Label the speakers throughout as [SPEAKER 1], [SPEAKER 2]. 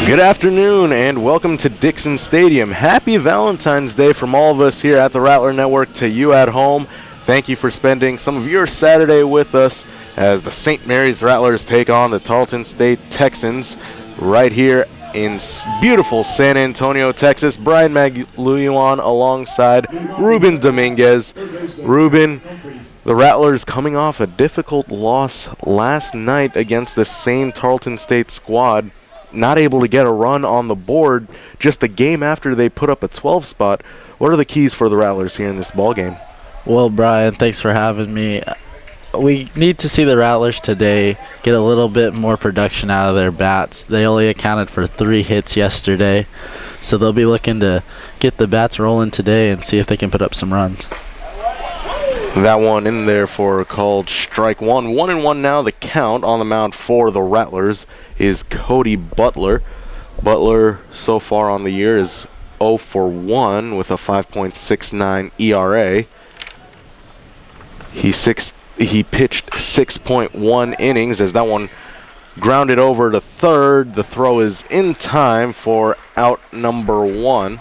[SPEAKER 1] Good afternoon and welcome to Dixon Stadium. Happy Valentine's Day from all of us here at the Rattler Network to you at home. Thank you for spending some of your Saturday with us as the St. Mary's Rattlers take on the Tarleton State Texans right here in beautiful San Antonio, Texas. Brian Magluyan alongside Ruben Dominguez. Ruben, the Rattlers coming off a difficult loss last night against the same Tarleton State squad. Not able to get a run on the board just a game after they put up a 12 spot. What are the keys for the Rattlers here in this ball game?
[SPEAKER 2] Well, Brian, thanks for having me. We need to see the Rattlers today get a little bit more production out of their bats. They only accounted for 3 hits yesterday, so they'll be looking to get the bats rolling today and see if they can put up some runs.
[SPEAKER 1] That one in there for a called strike one. 1-1 now. The count on the mound for the Rattlers is Cody Butler. Butler so far on the year is 0 for 1 with a 5.69 ERA. He pitched 6.1 innings as that one grounded over to third. The throw is in time for out number 1.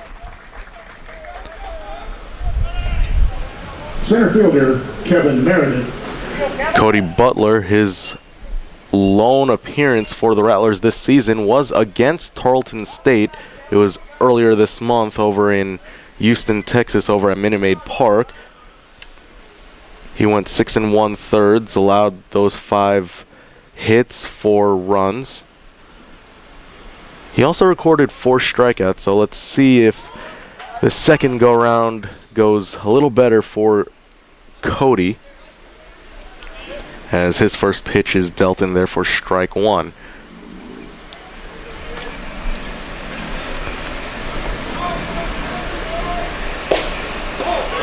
[SPEAKER 3] Center fielder, Kevin Meredith.
[SPEAKER 1] Cody Butler, his lone appearance for the Rattlers this season was against Tarleton State. It was earlier this month over in Houston, Texas, over at Minute Maid Park. He went 6 1/3, allowed those 5 hits, 4 runs. He also recorded 4 strikeouts, so let's see if the second go-round goes a little better for Cody, as his first pitch is dealt in there for strike 1.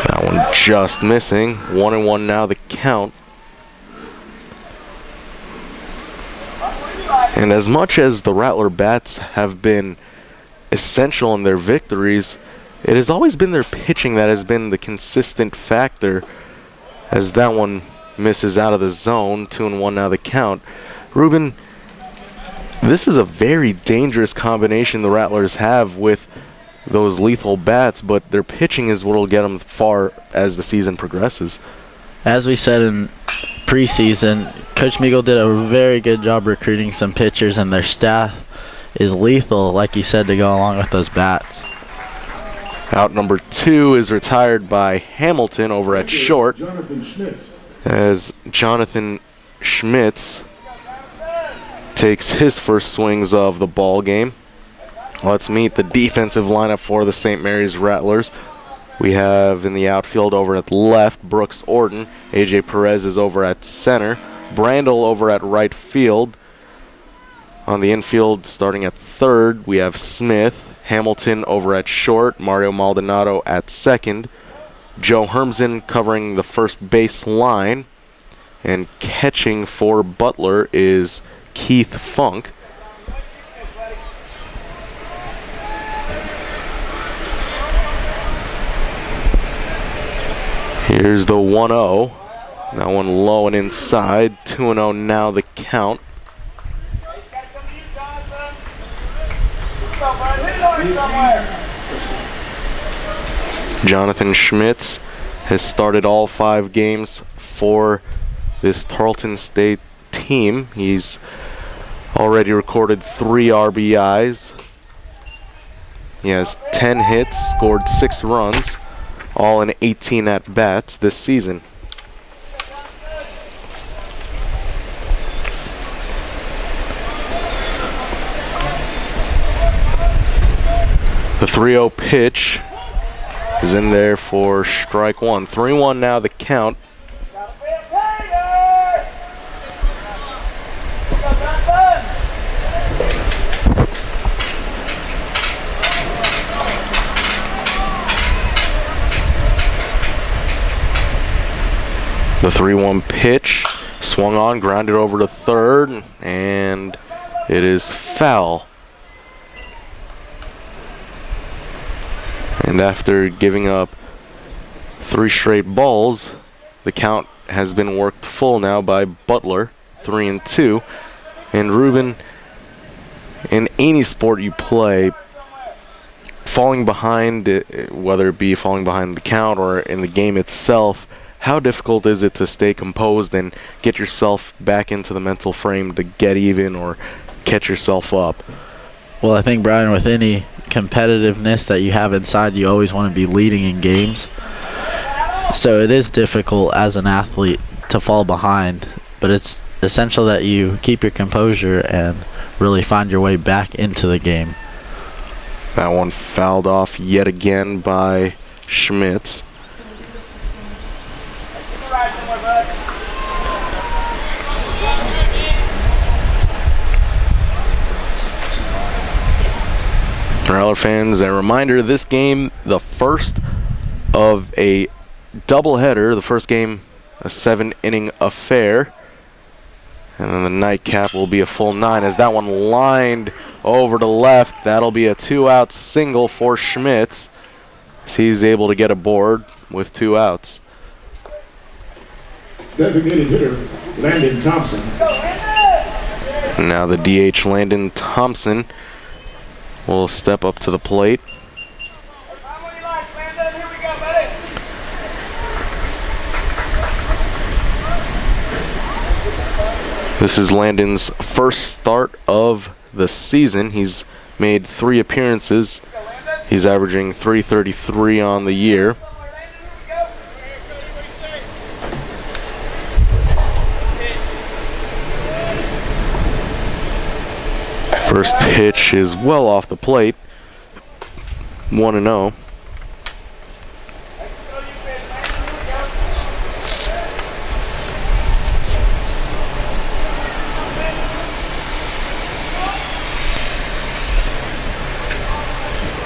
[SPEAKER 1] That one just missing. 1-1 now the count. And as much as the Rattler bats have been essential in their victories, it has always been their pitching that has been the consistent factor, as that one misses out of the zone. 2-1 now the count. Ruben, this is a very dangerous combination the Rattlers have with those lethal bats, but their pitching is what will get them far as the season progresses.
[SPEAKER 2] As we said in preseason, Coach Meagle did a very good job recruiting some pitchers, and their staff is lethal, like you said, to go along with those bats.
[SPEAKER 1] Out number 2 is retired by Hamilton over at short, as Jonathan Schmitz takes his first swings of the ball game. Let's meet the defensive lineup for the St. Mary's Rattlers. We have in the outfield over at left, Brooks Orton. AJ Perez is over at center. Brandel over at right field. On the infield, starting at third, we have Smith. Hamilton over at short, Mario Maldonado at second, Joe Hermsen covering the first base line, and catching for Butler is Keith Funk. Here's the 1-0. That one low and inside. 2-0 now the count. Jonathan Schmitz has started all 5 games for this Tarleton State team. He's already recorded 3 RBIs. He has 10 hits, scored 6 runs, all in 18 at-bats this season. The 3-0 pitch is in there for strike 1. 3-1 now the count. The 3-1 pitch swung on, grounded over to third, and it is foul. And after giving up 3 straight balls, the count has been worked full now by Butler, 3-2. And Ruben, in any sport you play, falling behind, whether it be falling behind the count or in the game itself, how difficult is it to stay composed and get yourself back into the mental frame to get even or catch yourself up?
[SPEAKER 2] Well, I think, Brian, with any competitiveness that you have inside, you always want to be leading in games. So it is difficult as an athlete to fall behind, but it's essential that you keep your composure and really find your way back into the game.
[SPEAKER 1] That one fouled off yet again by Schmitz. Rattler fans, a reminder, this game, the first of a doubleheader, the first game, a 7-inning affair. And then the nightcap will be a full 9 as that one lined over to left. That'll be a 2-out single for Schmitz, as he's able to get aboard with 2 outs.
[SPEAKER 3] Designated hitter, Landon Thompson.
[SPEAKER 1] Now the DH, Landon Thompson, will step up to the plate. This is Landon's first start of the season. He's made 3 appearances. He's averaging .333 on the year. First pitch is well off the plate. 1-0.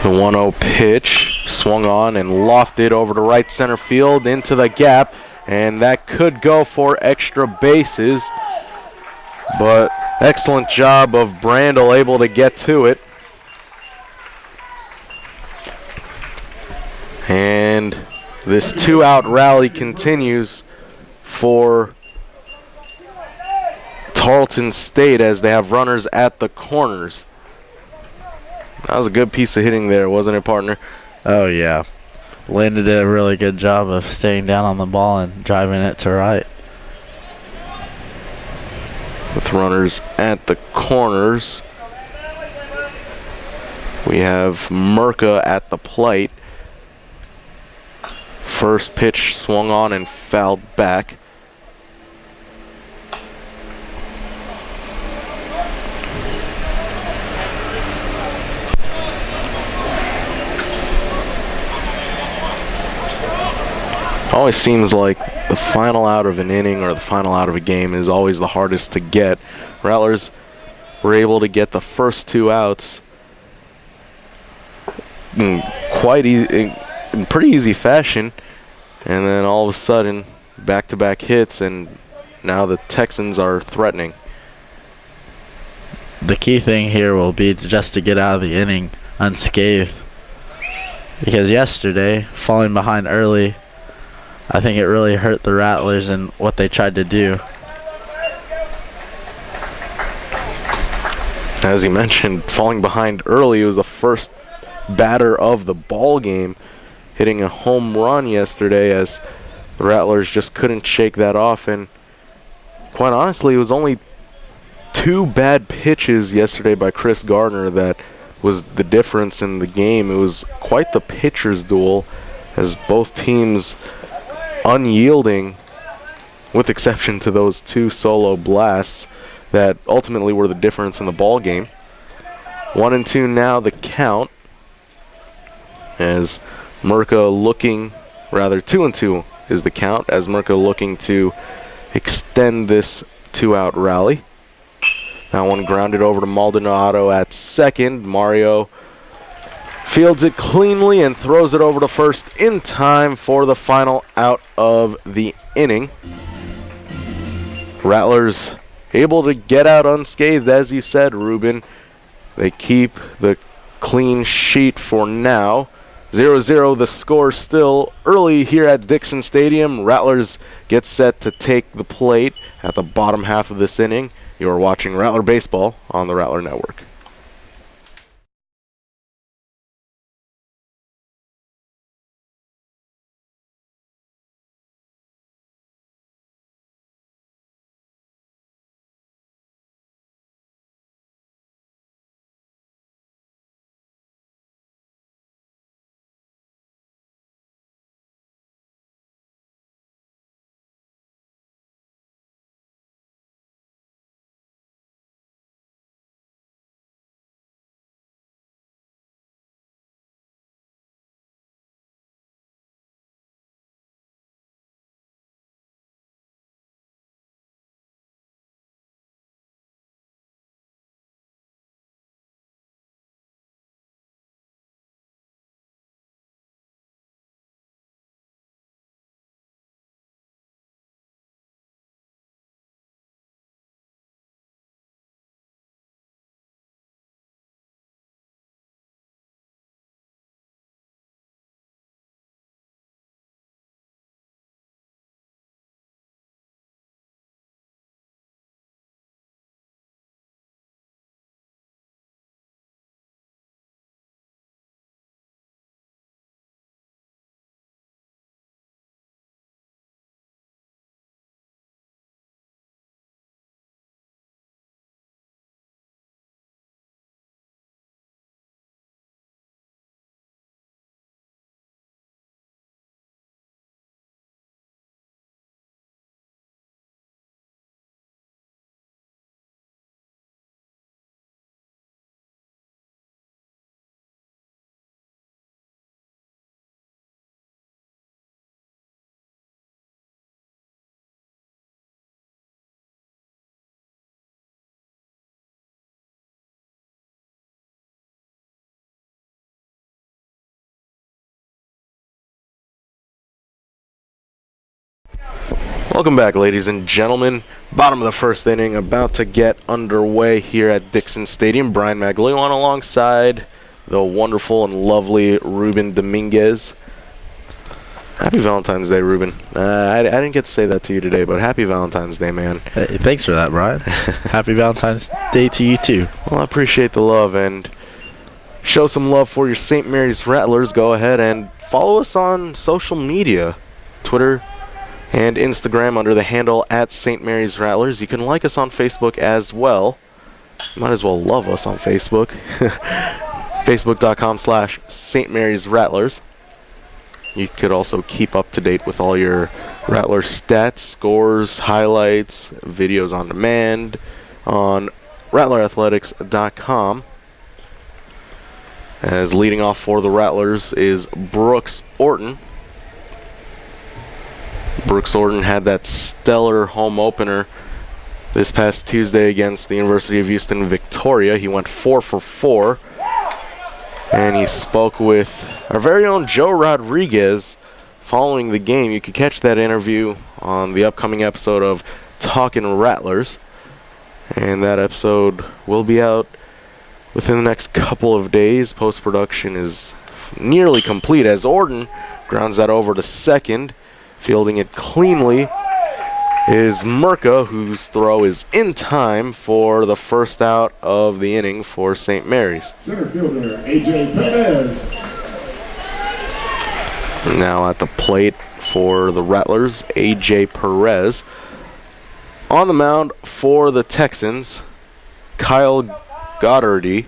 [SPEAKER 1] The 1-0 pitch swung on and lofted over to right center field into the gap, and that could go for extra bases, but excellent job of Brandel able to get to it. And this 2-out rally continues for Tarleton State as they have runners at the corners. That was a good piece of hitting there, wasn't it, partner?
[SPEAKER 2] Oh, yeah. Landon did a really good job of staying down on the ball and driving it to right.
[SPEAKER 1] With runners at the corners, we have Merca at the plate. First pitch swung on and fouled back. Always seems like the final out of an inning or the final out of a game is always the hardest to get. Rattlers were able to get the first 2 outs in pretty easy fashion, and then all of a sudden back-to-back hits, and now the Texans are threatening.
[SPEAKER 2] The key thing here will be just to get out of the inning unscathed, because yesterday, falling behind early, I think it really hurt the Rattlers in what they tried to do.
[SPEAKER 1] As you mentioned, falling behind early, it was the first batter of the ball game, hitting a home run yesterday, as the Rattlers just couldn't shake that off. And quite honestly, it was only 2 bad pitches yesterday by Chris Gardner that was the difference in the game. It was quite the pitcher's duel, as both teams unyielding, with exception to those 2 solo blasts that ultimately were the difference in the ball game. 1-2 now the count, as Merca looking, rather 2-2 is the count, as Merca looking to extend this 2-out rally. That one grounded over to Maldonado at second. Mario fields it cleanly and throws it over to first in time for the final out of the inning. Rattlers able to get out unscathed, as you said, Ruben. They keep the clean sheet for now. 0-0 the score still early here at Dixon Stadium. Rattlers get set to take the plate at the bottom half of this inning. You are watching Rattler Baseball on the Rattler Network. Welcome back, ladies and gentlemen. Bottom of the first inning, about to get underway here at Dixon Stadium. Brian Maglione alongside the wonderful and lovely Ruben Dominguez. Happy Valentine's Day, Ruben. I didn't get to say that to you today, but happy Valentine's Day, man.
[SPEAKER 2] Hey, thanks for that, Brian. Happy Valentine's Day to you, too.
[SPEAKER 1] Well, I appreciate the love, and show some love for your St. Mary's Rattlers. Go ahead and follow us on social media, Twitter and Instagram under the handle at St. Mary's Rattlers. You can like us on Facebook as well. You might as well love us on Facebook. Facebook.com/St. Mary's Rattlers. You could also keep up to date with all your Rattler stats, scores, highlights, videos on demand on RattlerAthletics.com. As leading off for the Rattlers is Brooks Orton. Brooks Orton had that stellar home opener this past Tuesday against the University of Houston Victoria. He went 4 for 4. And he spoke with our very own Joe Rodriguez following the game. You could catch that interview on the upcoming episode of Talkin' Rattlers. And that episode will be out within the next couple of days. Post-production is nearly complete as Orton grounds that over to second. Fielding it cleanly is Murka, whose throw is in time for the first out of the inning for St. Mary's.
[SPEAKER 3] Center fielder A.J. Perez.
[SPEAKER 1] Now at the plate for the Rattlers, A.J. Perez. On the mound for the Texans, Kyle Goddard.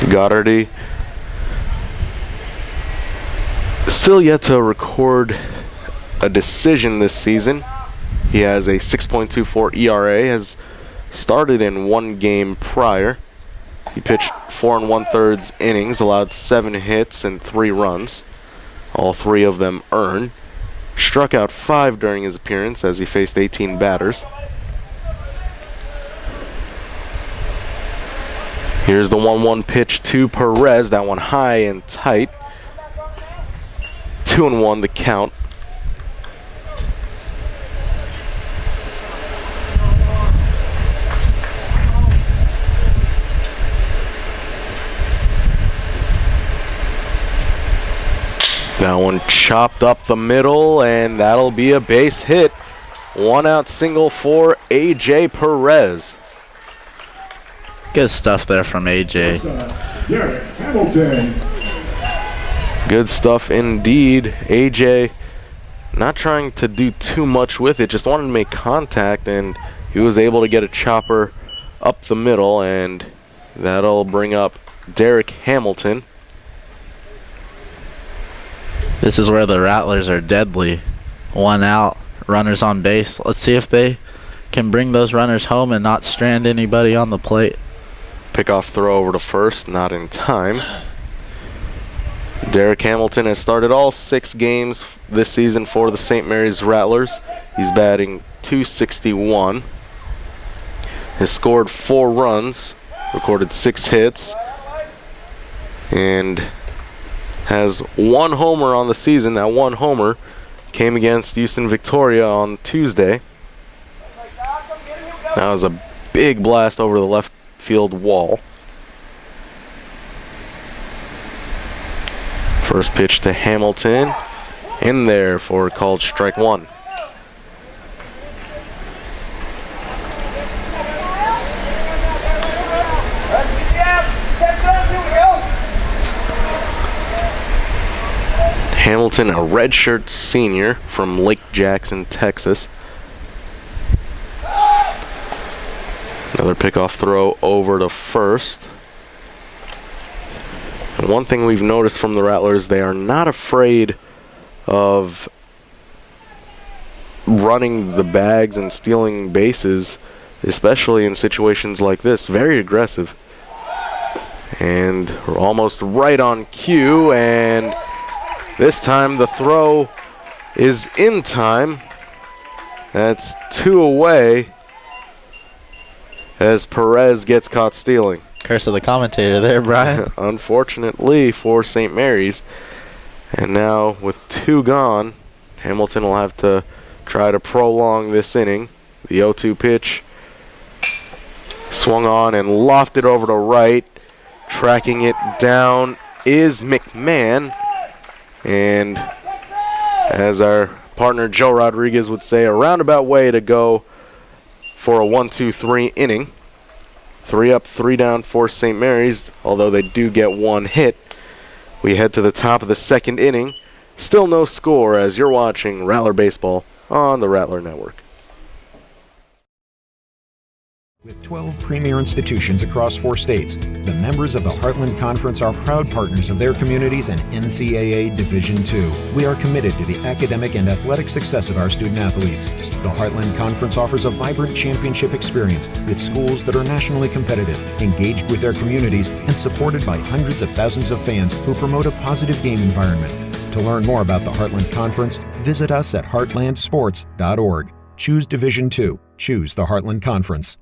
[SPEAKER 1] Goddard still yet to record a decision this season. He has a 6.24 ERA, has started in one game prior. He pitched 4 1/3 innings, allowed 7 hits and 3 runs, all 3 of them earned. Struck out 5 during his appearance as he faced 18 batters. Here's the 1-1 pitch to Perez, that one high and tight. 2-1 the count. That one chopped up the middle, and that'll be a base hit. 1-out single for A.J. Perez.
[SPEAKER 2] Good stuff there from AJ.
[SPEAKER 3] Derek Hamilton.
[SPEAKER 1] Good stuff indeed. AJ not trying to do too much with it, just wanted to make contact, and he was able to get a chopper up the middle, and that'll bring up Derek Hamilton.
[SPEAKER 2] This is where the Rattlers are deadly. 1 out, runners on base. Let's see if they can bring those runners home and not strand anybody on the plate.
[SPEAKER 1] Pickoff throw over to first, not in time. Derek Hamilton has started all 6 games this season for the St. Mary's Rattlers. He's batting .261. Has scored 4 runs, recorded 6 hits, and has 1 homer on the season. That 1 homer came against Houston Victoria on Tuesday. That was a big blast over the left field wall. First pitch to Hamilton, in there for called strike 1. Hamilton, a redshirt senior from Lake Jackson, Texas. Another pickoff throw over to first. And one thing we've noticed from the Rattlers, they are not afraid of running the bags and stealing bases, especially in situations like this. Very aggressive. And we're almost right on cue, and this time the throw is in time. That's 2 away as Perez gets caught stealing.
[SPEAKER 2] curse of the commentator there, Brian.
[SPEAKER 1] Unfortunately for St. Mary's. And now with 2 gone, Hamilton will have to try to prolong this inning. The 0-2 pitch swung on and lofted over to right. Tracking it down is McMahon. And as our partner Joe Rodriguez would say, a roundabout way to go for a 1-2-3 inning. 3 up, 3 down for St. Mary's, although they do get 1 hit. We head to the top of the 2nd inning. Still no score as you're watching Rattler Baseball on the Rattler Network.
[SPEAKER 4] With 12 premier institutions across 4 states, the members of the Heartland Conference are proud partners of their communities and NCAA Division II. We are committed to the academic and athletic success of our student athletes. The Heartland Conference offers a vibrant championship experience with schools that are nationally competitive, engaged with their communities, and supported by hundreds of thousands of fans who promote a positive game environment. To learn more about the Heartland Conference, visit us at heartlandsports.org. Choose Division II. Choose the Heartland Conference.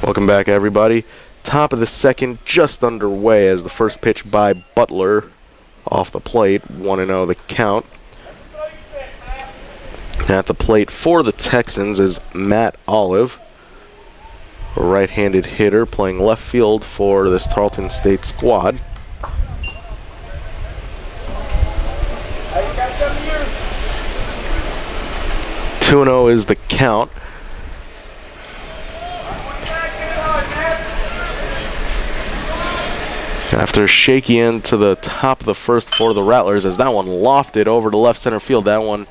[SPEAKER 1] Welcome back, everybody. Top of the 2nd, just underway as the first pitch by Butler off the plate. 1-0 the count. At the plate for the Texans is Matt Olive, a right-handed hitter playing left field for this Tarleton State squad. Two 2-0 is the count. After a shaky end to the top of the first for the Rattlers, as that one lofted over to left center field. That one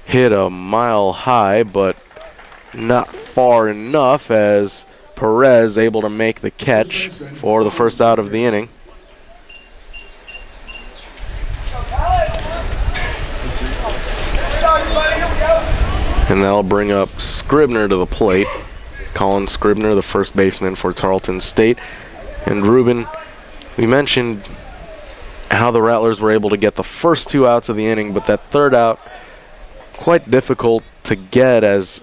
[SPEAKER 1] hit a mile high, but not far enough, as Perez able to make the catch for the first out of the inning. And that'll bring up Scribner to the plate. Colin Scribner, the first baseman for Tarleton State. And Ruben, we mentioned how the Rattlers were able to get the first 2 outs of the inning, but that third out, quite difficult to get, as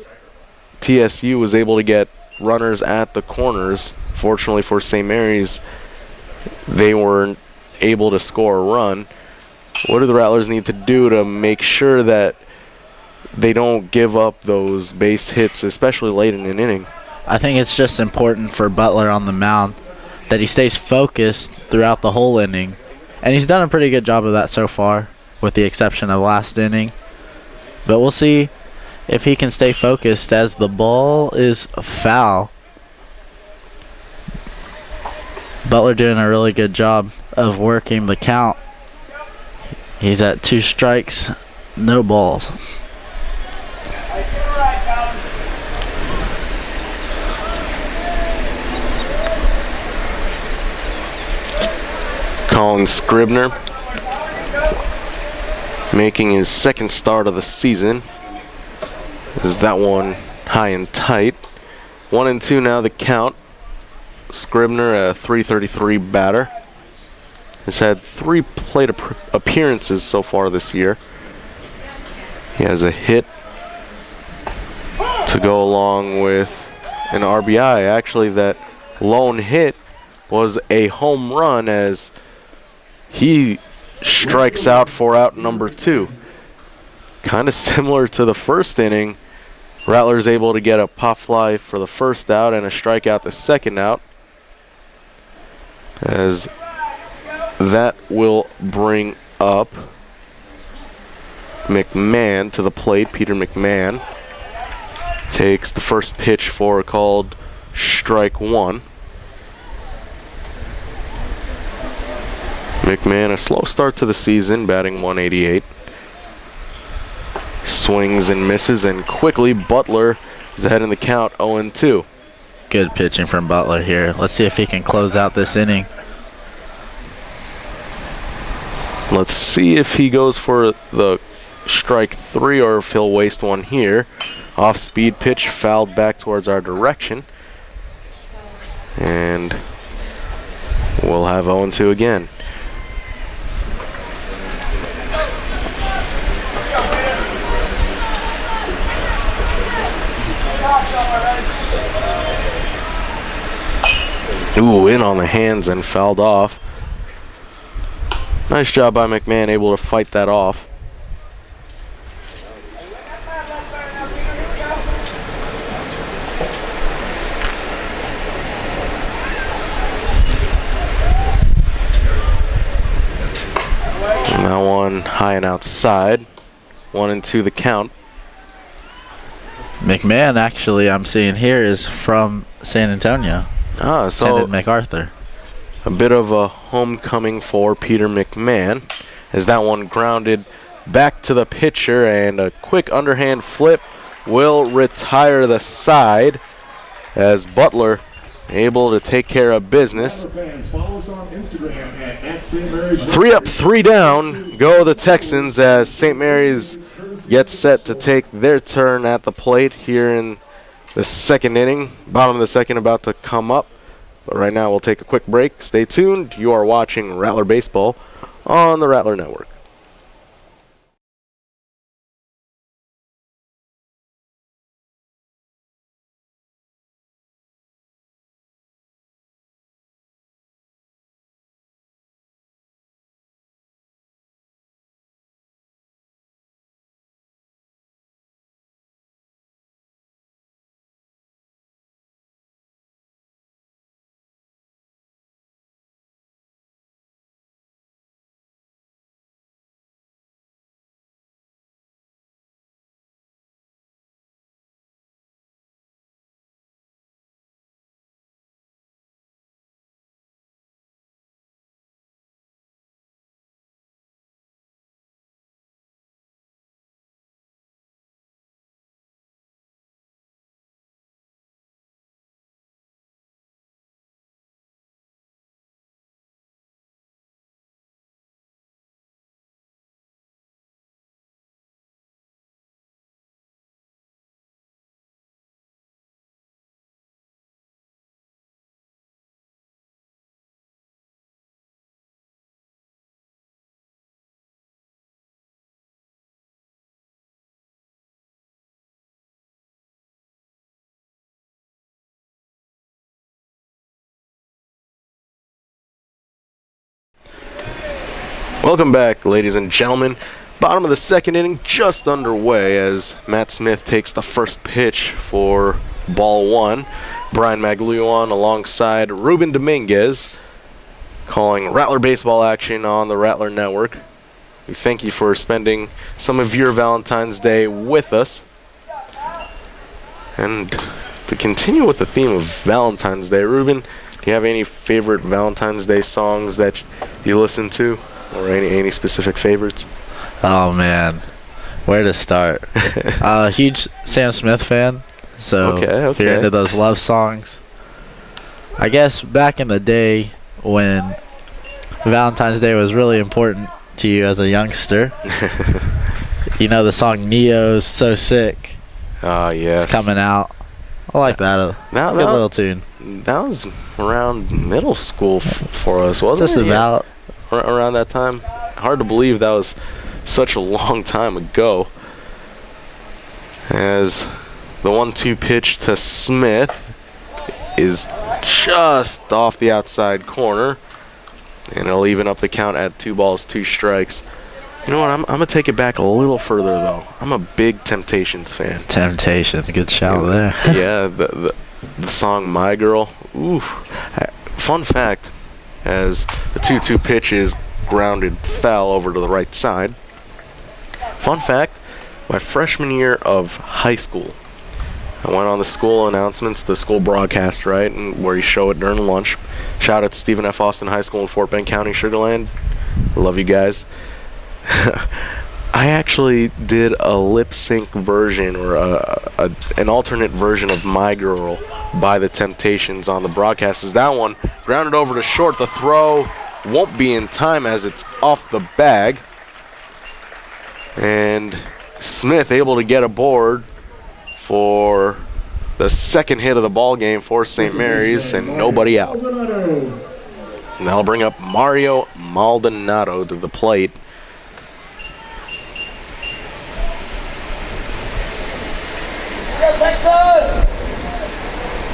[SPEAKER 1] TSU was able to get runners at the corners. Fortunately for St. Mary's, they weren't able to score a run. What do the Rattlers need to do to make sure that they don't give up those base hits, especially late in an inning?
[SPEAKER 2] I think it's just important for Butler on the mound that he stays focused throughout the whole inning. And he's done a pretty good job of that so far, with the exception of last inning. But we'll see if he can stay focused, as the ball is foul. Butler doing a really good job of working the count. He's at 2 strikes, no balls.
[SPEAKER 1] Colin Scribner making his 2nd start of the season. Is that one high and tight? 1-2 now the count. Scribner, a .333 batter, has had 3 plate appearances so far this year. He has a hit to go along with an RBI. Actually, that lone hit was a home run, as he strikes out for out number 2. Kind of similar to the first inning. Rattlers able to get a pop fly for the first out and a strikeout the second out, as that will bring up McMahon to the plate. Peter McMahon takes the first pitch for a called strike one. McMahon, a slow start to the season, batting 188. Swings and misses, and quickly Butler is ahead in the count, 0-2.
[SPEAKER 2] Good pitching from Butler here. Let's see if he can close out this inning.
[SPEAKER 1] Let's see if he goes for the strike three or if he'll waste one here. Off-speed pitch fouled back towards our direction. And we'll have 0-2 again. Ooh, in on the hands and fouled off. Nice job by McMahon, able to fight that off. And that one high and outside. 1-2 the count.
[SPEAKER 2] McMahon, actually, I'm seeing here, is from San Antonio.
[SPEAKER 1] Ah, so
[SPEAKER 2] Attended MacArthur.
[SPEAKER 1] a bit of a homecoming for Peter McMahon, as that one grounded back to the pitcher, and a quick underhand flip will retire the side, as Butler able to take care of business. 3 up, 3 down go the Texans, as St. Mary's gets set to take their turn at the plate here in the second inning. Bottom of the second about to come up. But right now we'll take a quick break. Stay tuned. You are watching Rattler Baseball on the Rattler Network. Welcome back, ladies and gentlemen. Bottom of the second inning just underway, as Matt Smith takes the first pitch for ball one. Brian Magliuan alongside Ruben Dominguez calling Rattler baseball action on the Rattler Network. We thank you for spending some of your Valentine's Day with us. And to continue with the theme of Valentine's Day, Ruben, do you have any favorite Valentine's Day songs that you listen to? Or any specific favorites?
[SPEAKER 2] Oh, man. Where to start? Huge Sam Smith fan. So if you're into those love songs. I guess back in the day when Valentine's Day was really important to you as a youngster, you know the song Neo's So Sick.
[SPEAKER 1] Yes.
[SPEAKER 2] It's coming out. I like that. It's a good little tune.
[SPEAKER 1] That was around middle school for us, wasn't
[SPEAKER 2] Just
[SPEAKER 1] it?
[SPEAKER 2] about.
[SPEAKER 1] Around that time. Hard to believe that was such a long time ago. As the 1-2 pitch to Smith is just off the outside corner, and it'll even up the count at 2 balls, 2 strikes. You know what? I'm gonna take it back a little further though. I'm a big Temptations fan.
[SPEAKER 2] Temptations, good shout there.
[SPEAKER 1] Yeah, the song "My Girl." Ooh. Fun fact: as the 2-2 pitch is grounded foul over to the right side. Fun fact: my freshman year of high school, I went on the school announcements, the school broadcast, right, and where you show it during lunch. Shout out to Stephen F. Austin High School in Fort Bend County, Sugar Land. Love you guys. I actually did a lip sync version or an alternate version of My Girl by the Temptations on the broadcast. As that one grounded over to short, the throw won't be in time as it's off the bag. And Smith able to get aboard for the second hit of the ball game for St. Mary's, and nobody out. And that'll bring up Mario Maldonado to the plate.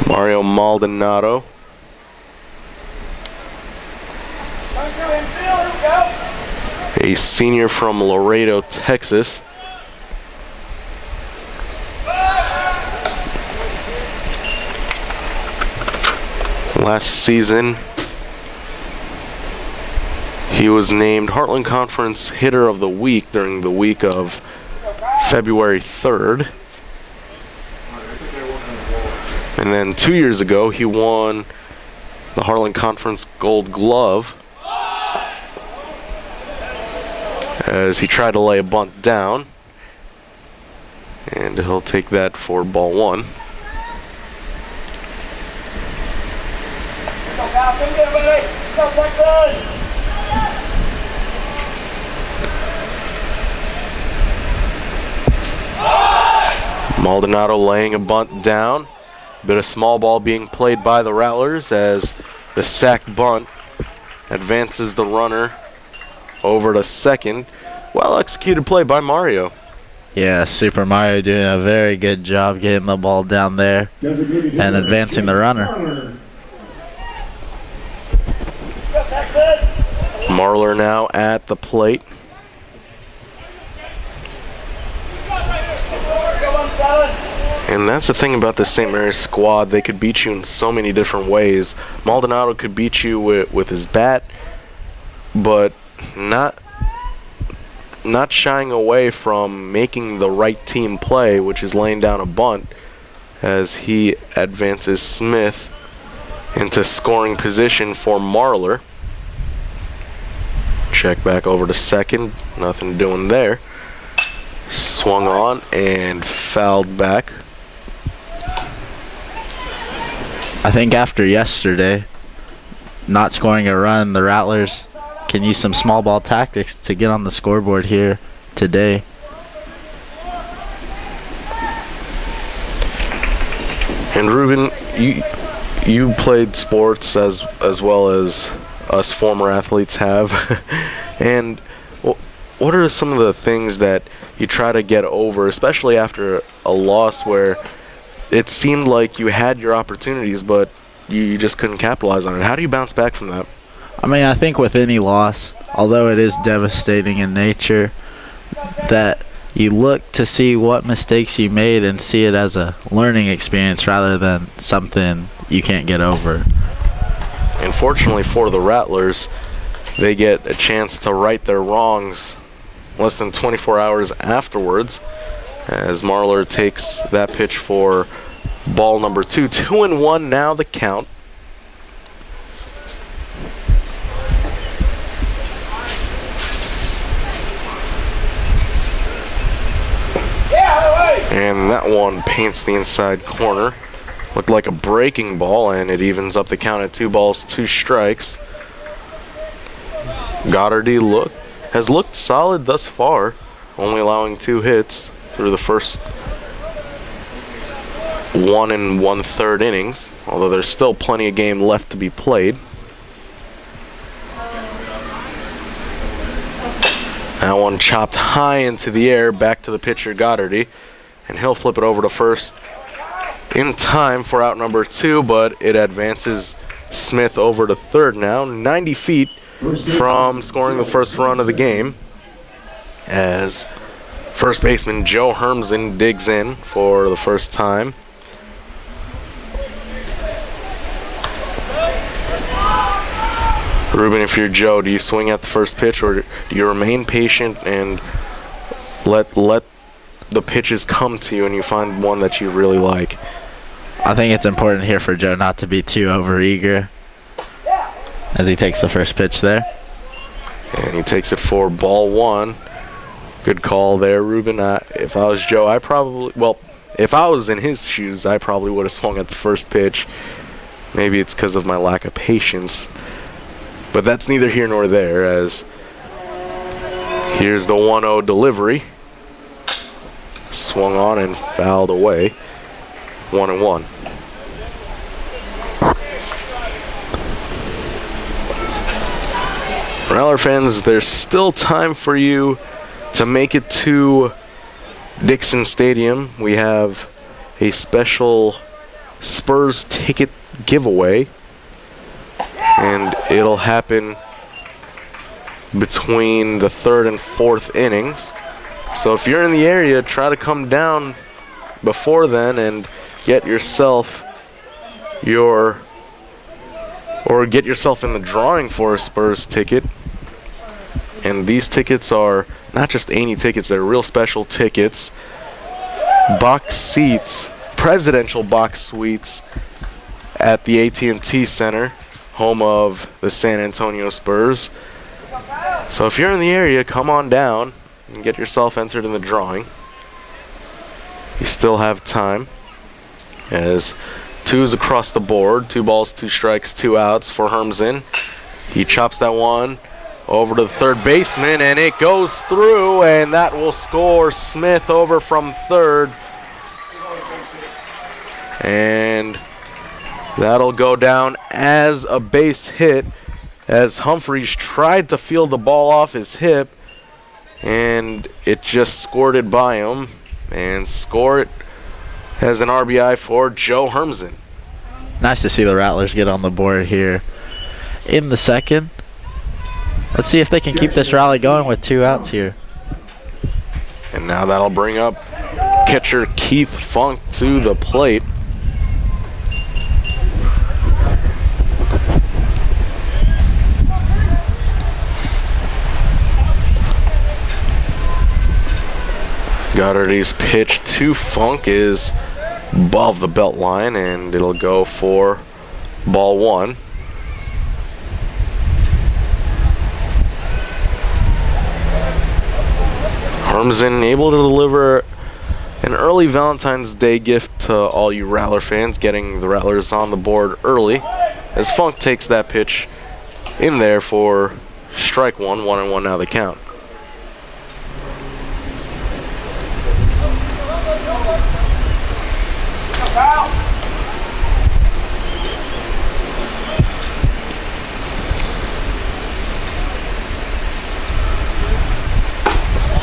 [SPEAKER 1] Mario Maldonado. A senior from Laredo, Texas. Last season, he was named Heartland Conference Hitter of the Week during the week of February 3rd. And then 2 years ago, he won the Heartland Conference Gold Glove as he tried to lay a bunt down. And he'll take that for ball one. Maldonado laying a bunt down. Bit of small ball being played by the Rattlers as the sac bunt advances the runner over to second. Well executed play by Mario.
[SPEAKER 2] Yeah, Super Mario doing a very good job getting the ball down there and advancing the runner.
[SPEAKER 1] Marler now at the plate. And that's the thing about the St. Mary's squad. They could beat you in so many different ways. Maldonado could beat you with his bat, but not shying away from making the right team play, which is laying down a bunt as he advances Smith into scoring position for Marler. Check back over to second. Nothing doing there. Swung on and fouled back.
[SPEAKER 2] I think after yesterday, not scoring a run, the Rattlers can use some small ball tactics to get on the scoreboard here today.
[SPEAKER 1] And Ruben, you played sports as well as us former athletes have. And what are some of the things that you try to get over, especially after a loss where it seemed like you had your opportunities, but you just couldn't capitalize on it? How do you bounce back from that?
[SPEAKER 2] I mean, I think with any loss, although it is devastating in nature, that you look to see what mistakes you made and see it as a learning experience rather than something you can't get over.
[SPEAKER 1] And fortunately for the Rattlers, they get a chance to right their wrongs less than 24 hours afterwards, as Marler takes that pitch for ball number 2. 2-1 now the count. And that one paints the inside corner. Looked like a breaking ball, and it evens up the count at 2 balls, 2 strikes. Goddard has looked solid thus far, only allowing 2 hits through the first 1 1/3 innings, although there's still plenty of game left to be played. That one chopped high into the air, back to the pitcher Goddard, and he'll flip it over to first in time for out number 2, but it advances Smith over to third now, 90 feet from scoring the first run of the game, as first baseman Joe Hermsen digs in for the first time. Ruben, if you're Joe, do you swing at the first pitch, or do you remain patient and let the pitches come to you and you find one that you really like.
[SPEAKER 2] I think it's important here for Joe not to be too overeager as he takes the first pitch there.
[SPEAKER 1] And he takes it for ball one. Good call there, Ruben. If I was Joe, if I was in his shoes, I probably would have swung at the first pitch. Maybe it's because of my lack of patience. But that's neither here nor there, as here's the 1-0 delivery. Swung on and fouled away. 1-1. Rattler fans, there's still time for you to make it to Dixon Stadium. We have a special Spurs ticket giveaway, and it'll happen between the 3rd and 4th innings. So if you're in the area, try to come down before then and get yourself in the drawing for a Spurs ticket. And these tickets are not just any tickets, they're real special tickets. Box seats, presidential box suites at the AT&T Center, home of the San Antonio Spurs. So if you're in the area, come on down and get yourself entered in the drawing. You still have time, as 2's across the board. 2 balls, 2 strikes, 2 outs for Hermsen. He chops that one over to the third baseman, and it goes through, and that will score Smith over from third. And that'll go down as a base hit, as Humphreys tried to field the ball off his hip, and it just squirted by him, and score it as an RBI for Joe Hermsen.
[SPEAKER 2] Nice to see the Rattlers get on the board here in the second. Let's see if they can keep this rally going with 2 outs here.
[SPEAKER 1] And now that'll bring up catcher Keith Funk to the plate. Goddard's pitch to Funk is above the belt line, and it'll go for ball 1. Hermsen able to deliver an early Valentine's Day gift to all you Rattler fans, getting the Rattlers on the board early, as Funk takes that pitch in there for strike 1. 1-1 now the count.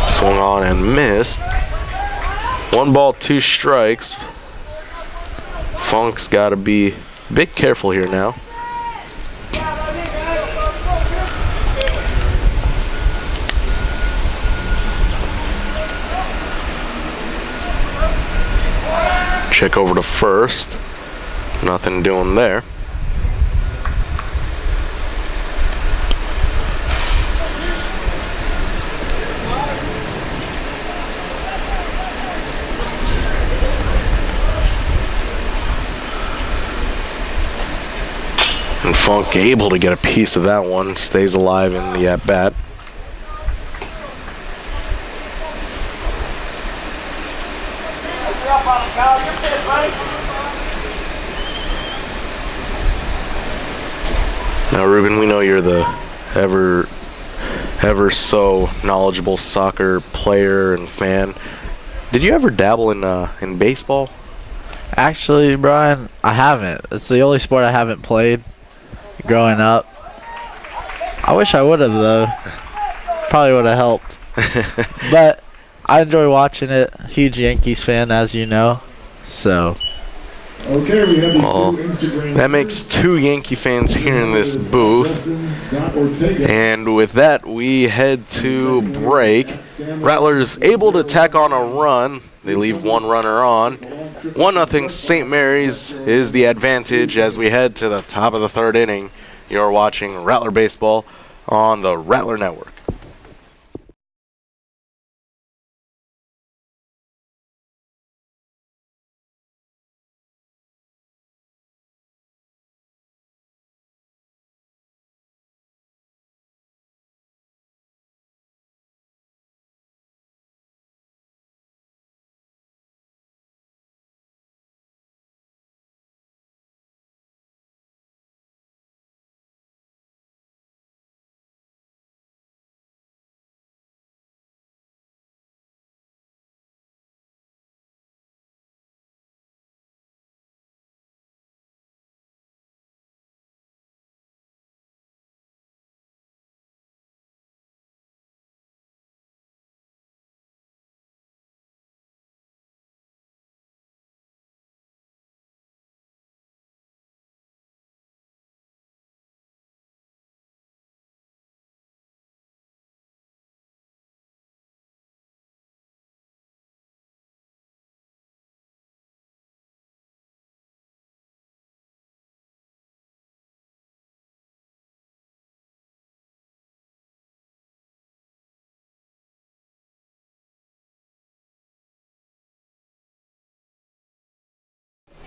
[SPEAKER 1] Swung on and missed. 1 ball, 2 strikes. Funk's got to be a bit careful here now. Check over to first. Nothing doing there. And Funk able to get a piece of that one, stays alive in the at-bat. Now, Ruben, we know you're the ever so knowledgeable soccer player and fan. Did you ever dabble in baseball?
[SPEAKER 2] Actually, Brian, I haven't. It's the only sport I haven't played growing up. I wish I would have, though. Probably would have helped. But I enjoy watching it. Huge Yankees fan, as you know. So.
[SPEAKER 3] Okay, we have
[SPEAKER 1] Well, that makes 2 Yankee fans here in this booth. And with that, we head to break. Rattlers able to tack on a run. They leave 1 runner on. 1-0 St. Mary's is the advantage as we head to the top of the 3rd inning. You're watching Rattler Baseball on the Rattler Network.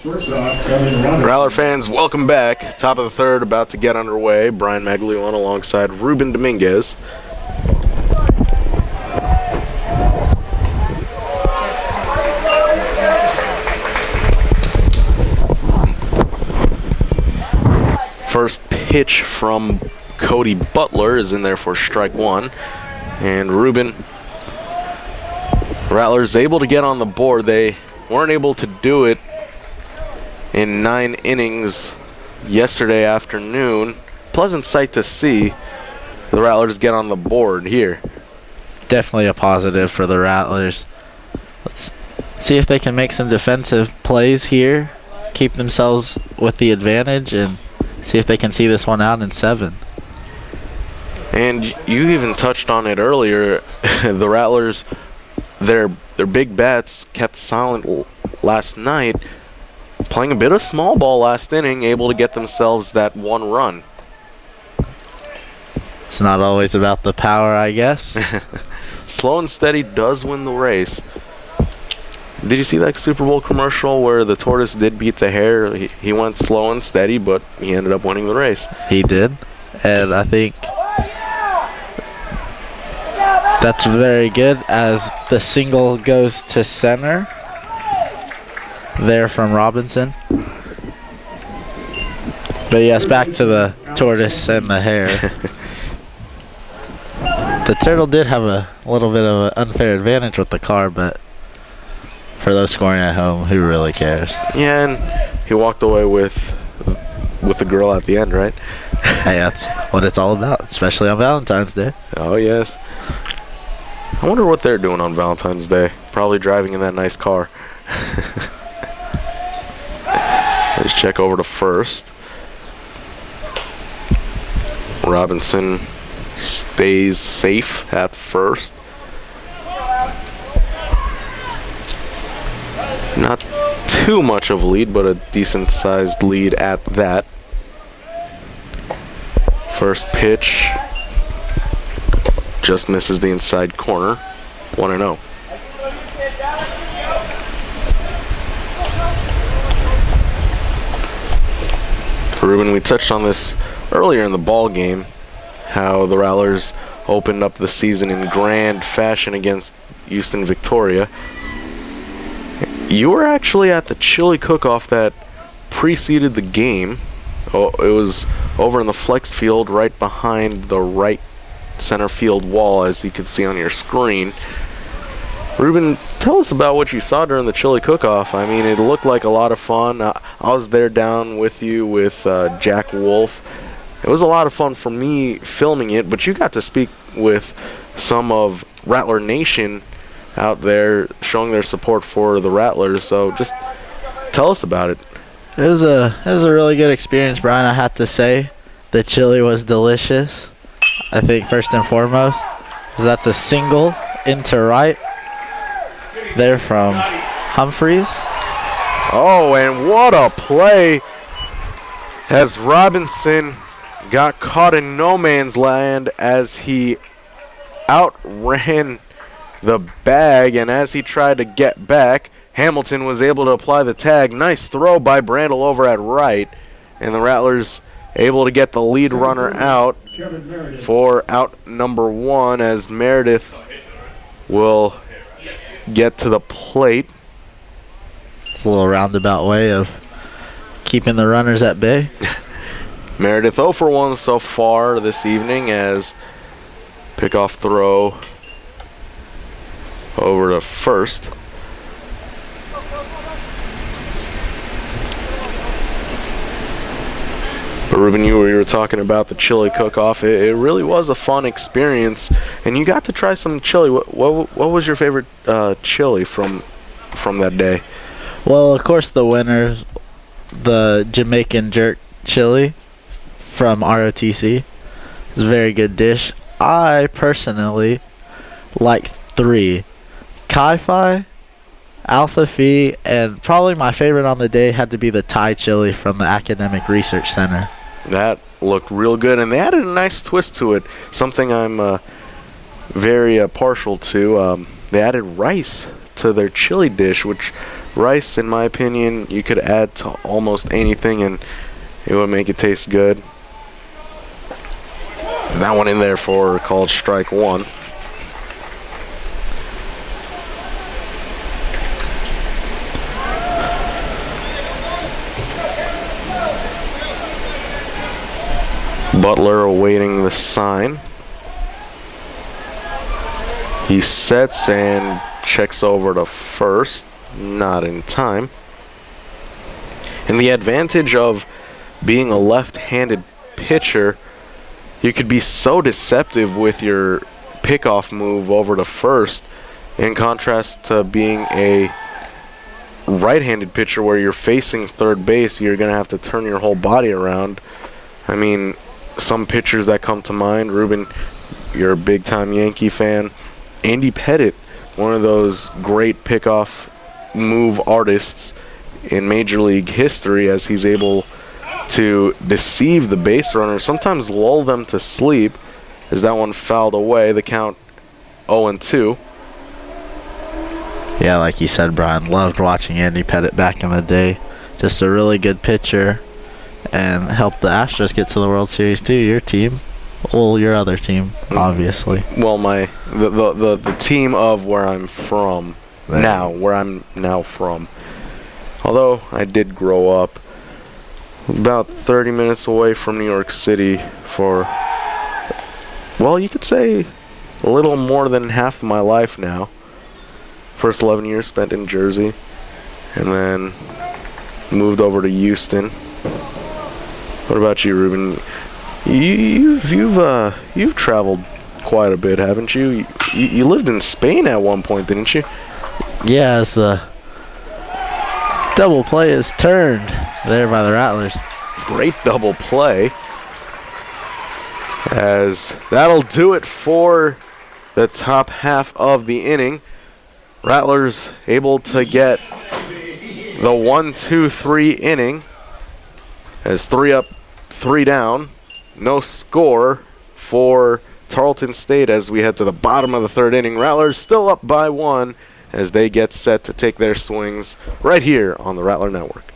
[SPEAKER 3] First off, Kevin Robinson.
[SPEAKER 1] Rattler fans, welcome back. Top of the third, about to get underway. Brian Maglione alongside Ruben Dominguez. First pitch from Cody Butler is in there for strike one. And Ruben, Rattlers able to get on the board. They weren't able to do it in 9 innings yesterday afternoon. Pleasant sight to see the Rattlers get on the board here.
[SPEAKER 2] Definitely a positive for the Rattlers. Let's see if they can make some defensive plays here, keep themselves with the advantage, and see if they can see this one out in 7.
[SPEAKER 1] And you even touched on it earlier. The Rattlers, their big bats kept silent last night, playing a bit of small ball last inning, able to get themselves that 1 run.
[SPEAKER 2] It's not always about the power, I guess.
[SPEAKER 1] Slow and steady does win the race. Did you see that Super Bowl commercial where the tortoise did beat the hare? He went slow and steady, but he ended up winning the race.
[SPEAKER 2] He did, and I think that's very good as the single goes to center there from Robinson. But yes, back to the tortoise and the hare. The turtle did have a little bit of an unfair advantage with the car, but for those scoring at home, who really cares?
[SPEAKER 1] Yeah, and he walked away with the girl at the end, right?
[SPEAKER 2] Hey, that's what it's all about, especially on Valentine's Day.
[SPEAKER 1] Oh, yes. I wonder what they're doing on Valentine's Day. Probably driving in that nice car. Let's check over to first. Robinson stays safe at first. Not too much of a lead, but a decent sized lead at that. First pitch just misses the inside corner. 1-0. Ruben, we touched on this earlier in the ball game, how the Rattlers opened up the season in grand fashion against Houston Victoria. You were actually at the chili cook-off that preceded the game. Oh, it was over in the flex field right behind the right center field wall, as you can see on your screen. Ruben, tell us about what you saw during the chili cook-off. I mean, it looked like a lot of fun. I was there down with you with Jack Wolf. It was a lot of fun for me filming it, but you got to speak with some of Rattler Nation out there showing their support for the Rattlers. So just tell us about it.
[SPEAKER 2] It was a really good experience, Brian, I have to say. The chili was delicious. I think first and foremost, 'cause that's a single into right there from Humphreys.
[SPEAKER 1] Oh, and what a play as Robinson got caught in no man's land as he outran the bag, and as he tried to get back, Hamilton was able to apply the tag. Nice throw by Brandel over at right, and the Rattlers able to get the lead runner out for out number 1 as Meredith will get to the plate.
[SPEAKER 2] It's a little roundabout way of keeping the runners at bay.
[SPEAKER 1] Meredith 0 for 1 so far this evening as pickoff throw over to first. But Ruben, you were talking about the chili cook-off. It really was a fun experience, and you got to try some chili. What was your favorite chili from that day?
[SPEAKER 2] Well, of course, the winner, the Jamaican jerk chili from ROTC. It's a very good dish. I personally like 3. Kai-Fi, Alpha Phi, and probably my favorite on the day had to be the Thai chili from the Academic Research Center.
[SPEAKER 1] That looked real good, and they added a nice twist to it, something I'm very partial to. They added rice to their chili dish, which rice, in my opinion, you could add to almost anything and it would make it taste good. That one in there for called strike one. Butler awaiting the sign. He sets and checks over to first. Not in time. And the advantage of being a left-handed pitcher, you could be so deceptive with your pickoff move over to first, in contrast to being a right-handed pitcher where you're facing third base. You're going to have to turn your whole body around. I mean, some pitchers that come to mind, Ruben, you're a big-time Yankee fan. Andy Pettitte, one of those great pickoff move artists in Major League history, as he's able to deceive the base runners, sometimes lull them to sleep, as that one fouled away. The count 0-2.
[SPEAKER 2] Yeah, like you said, Brian, loved watching Andy Pettitte back in the day. Just a really good pitcher, and helped the Astros get to the World Series too. Your team, well, your other team, obviously.
[SPEAKER 1] Well, the team of where I'm from now, where I'm now from. Although I did grow up about 30 minutes away from New York City for, well, you could say a little more than half of my life now. First 11 years spent in Jersey, and then moved over to Houston. What about you, Ruben? You've traveled quite a bit, haven't you? You lived in Spain at one point, didn't you?
[SPEAKER 2] Yeah, as the double play is turned there by the Rattlers.
[SPEAKER 1] Great double play. As that'll do it for the top half of the inning. Rattlers able to get the 1-2-3 inning. As 3 up, 3 down. No score for Tarleton State as we head to the bottom of the third inning. Rattlers still up by 1 as they get set to take their swings right here on the Rattler Network.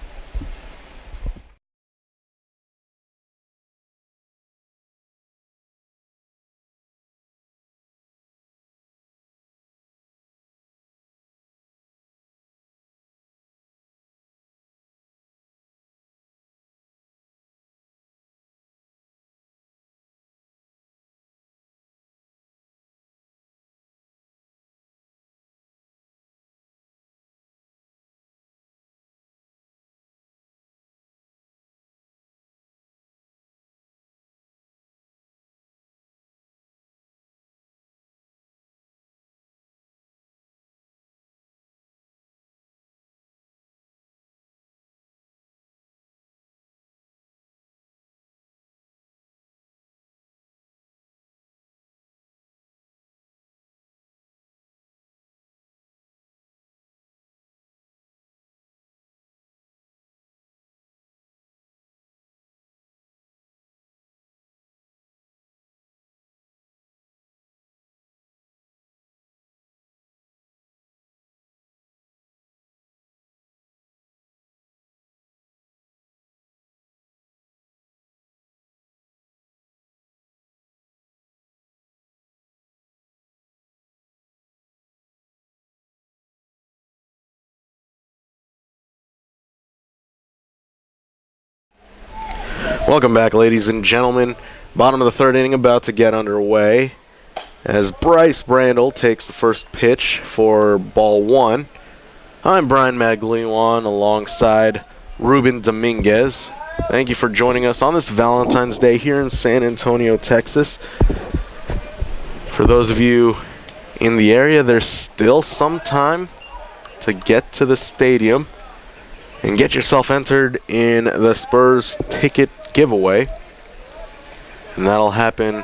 [SPEAKER 1] Welcome back, ladies and gentlemen. Bottom of the third inning about to get underway as Bryce Brandel takes the first pitch for ball 1. I'm Brian Magliwan alongside Ruben Dominguez. Thank you for joining us on this Valentine's Day here in San Antonio, Texas. For those of you in the area, there's still some time to get to the stadium and get yourself entered in the Spurs ticket giveaway. And that'll happen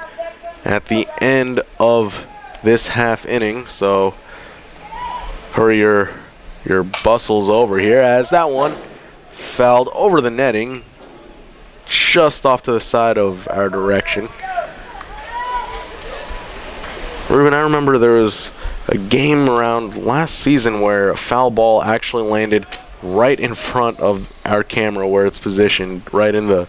[SPEAKER 1] at the end of this half inning. So hurry your bustles over here, as that one fouled over the netting just off to the side of our direction. Ruben, I remember there was a game around last season where a foul ball actually landed right in front of our camera where it's positioned, right in the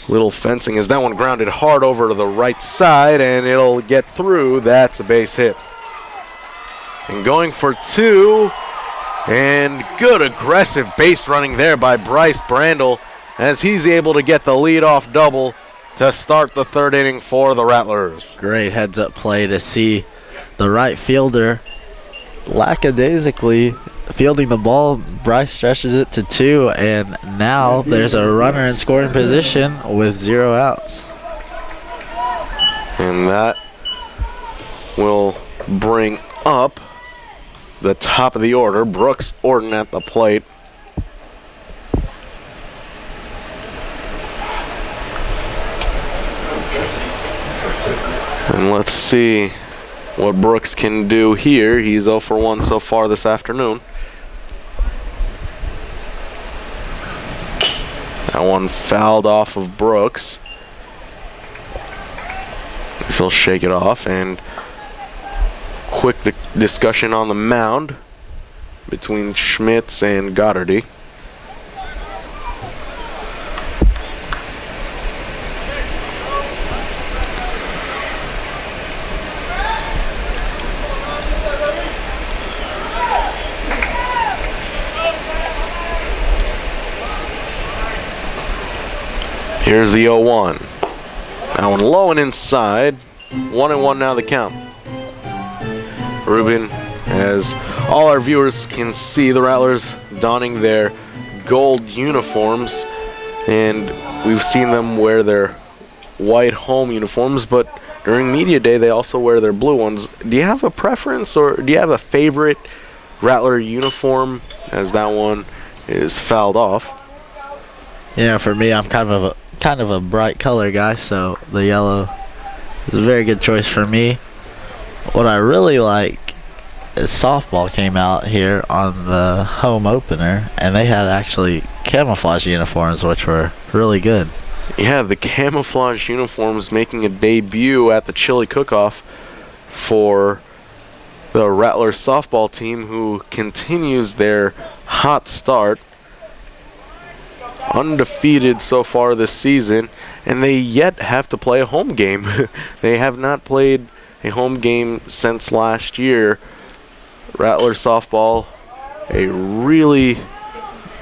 [SPEAKER 1] little fencing, as that one grounded hard over to the right side, and it'll get through. That's a base hit. And going for two, and good aggressive base running there by Bryce Brandel as he's able to get the leadoff double to start the third inning for the Rattlers.
[SPEAKER 2] Great heads-up play to see the right fielder lackadaisically fielding the ball. Bryce stretches it to two, and now there's a runner in scoring position with 0 outs.
[SPEAKER 1] And that will bring up the top of the order. Brooks Orton at the plate. And let's see what Brooks can do here. He's 0 for 1 so far this afternoon. That one fouled off of Brooks. He'll shake it off, and quick discussion on the mound between Schmitz and Goddard. Here's the 0-1. That one low and inside. 1-1 now the count. Ruben, as all our viewers can see, the Rattlers donning their gold uniforms, and we've seen them wear their white home uniforms, but during media day they also wear their blue ones. Do you have a preference, or do you have a favorite Rattler uniform, as that one is fouled off?
[SPEAKER 2] You know, for me, I'm kind of a bright color guy, so the yellow is a very good choice for me. What I really like is softball came out here on the home opener, and they had actually camouflage uniforms, which were really good.
[SPEAKER 1] Yeah, the camouflage uniforms making a debut at the Chili Cook-Off for the Rattler softball team, who continues their hot start. Undefeated so far this season, and they yet have to play a home game. They have not played a home game since last year. Rattler softball, a really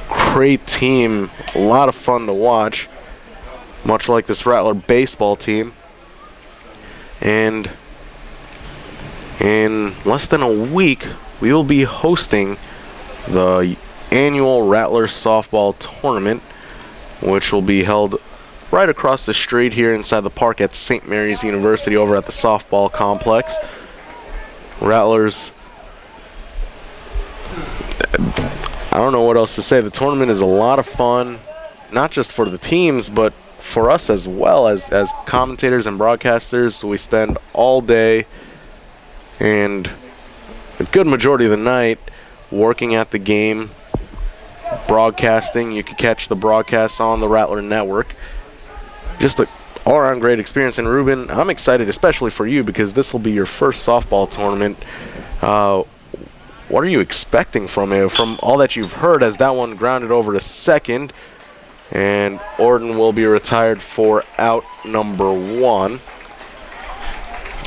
[SPEAKER 1] great team, a lot of fun to watch, much like this Rattler baseball team. And in less than a week, we will be hosting the annual Rattler softball tournament, which will be held right across the street here inside the park at St. Mary's University over at the softball complex. Rattlers, I don't know what else to say. The tournament is a lot of fun, not just for the teams, but for us as well as commentators and broadcasters. We spend all day and a good majority of the night working at the game, broadcasting. You can catch the broadcasts on the Rattler Network. Just an all-around great experience. And Ruben, I'm excited, especially for you, because this will be your first softball tournament. What are you expecting from it, from all that you've heard, as that one grounded over to second, and Orton will be retired for out number 1.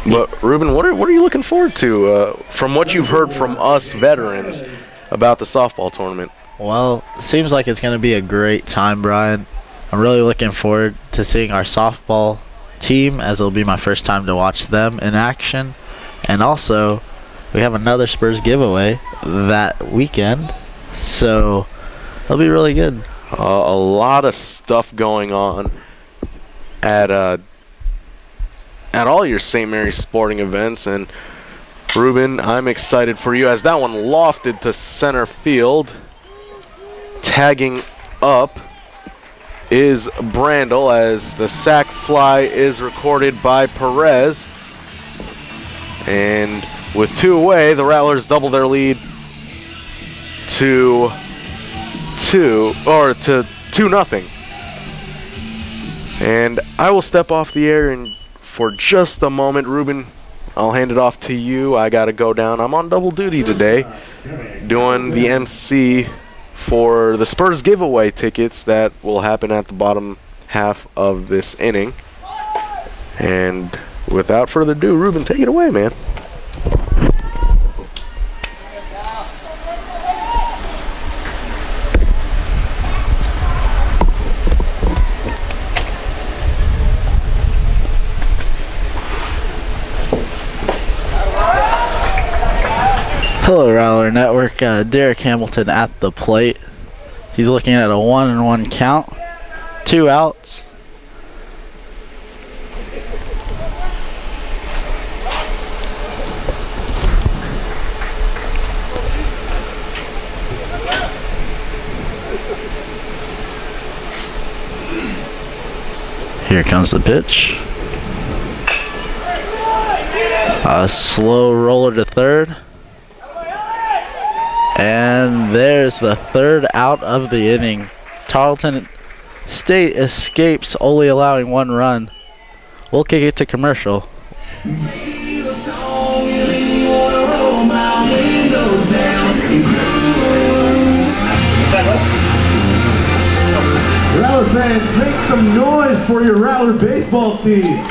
[SPEAKER 1] But Ruben, what are you looking forward to from what you've heard from us veterans about the softball tournament?
[SPEAKER 2] Well, it seems like it's going to be a great time, Brian. I'm really looking forward to seeing our softball team, as it'll be my first time to watch them in action. And also, we have another Spurs giveaway that weekend, so it'll be really good.
[SPEAKER 1] A lot of stuff going on at all your St. Mary's sporting events. And Ruben, I'm excited for you, as that one lofted to center field. Tagging up is Brandel, as the sac fly is recorded by Perez. And with 2 away, the Rattlers double their lead to 2-0. And I will step off the air for just a moment. Ruben, I'll hand it off to you. I got to go down. I'm on double duty today, doing the MC for the Spurs giveaway tickets that will happen at the bottom half of this inning. And without further ado, Ruben, take it away, man.
[SPEAKER 2] Hello, Rattler Network. Derek Hamilton at the plate. He's looking at a 1-1 count. 2 outs. Here comes the pitch. A slow roller to third. And there's the 3rd out of the inning. Tarleton State escapes, only allowing 1 run. We'll kick it to commercial.
[SPEAKER 3] Rattler fans, make some noise for your Rattler baseball team.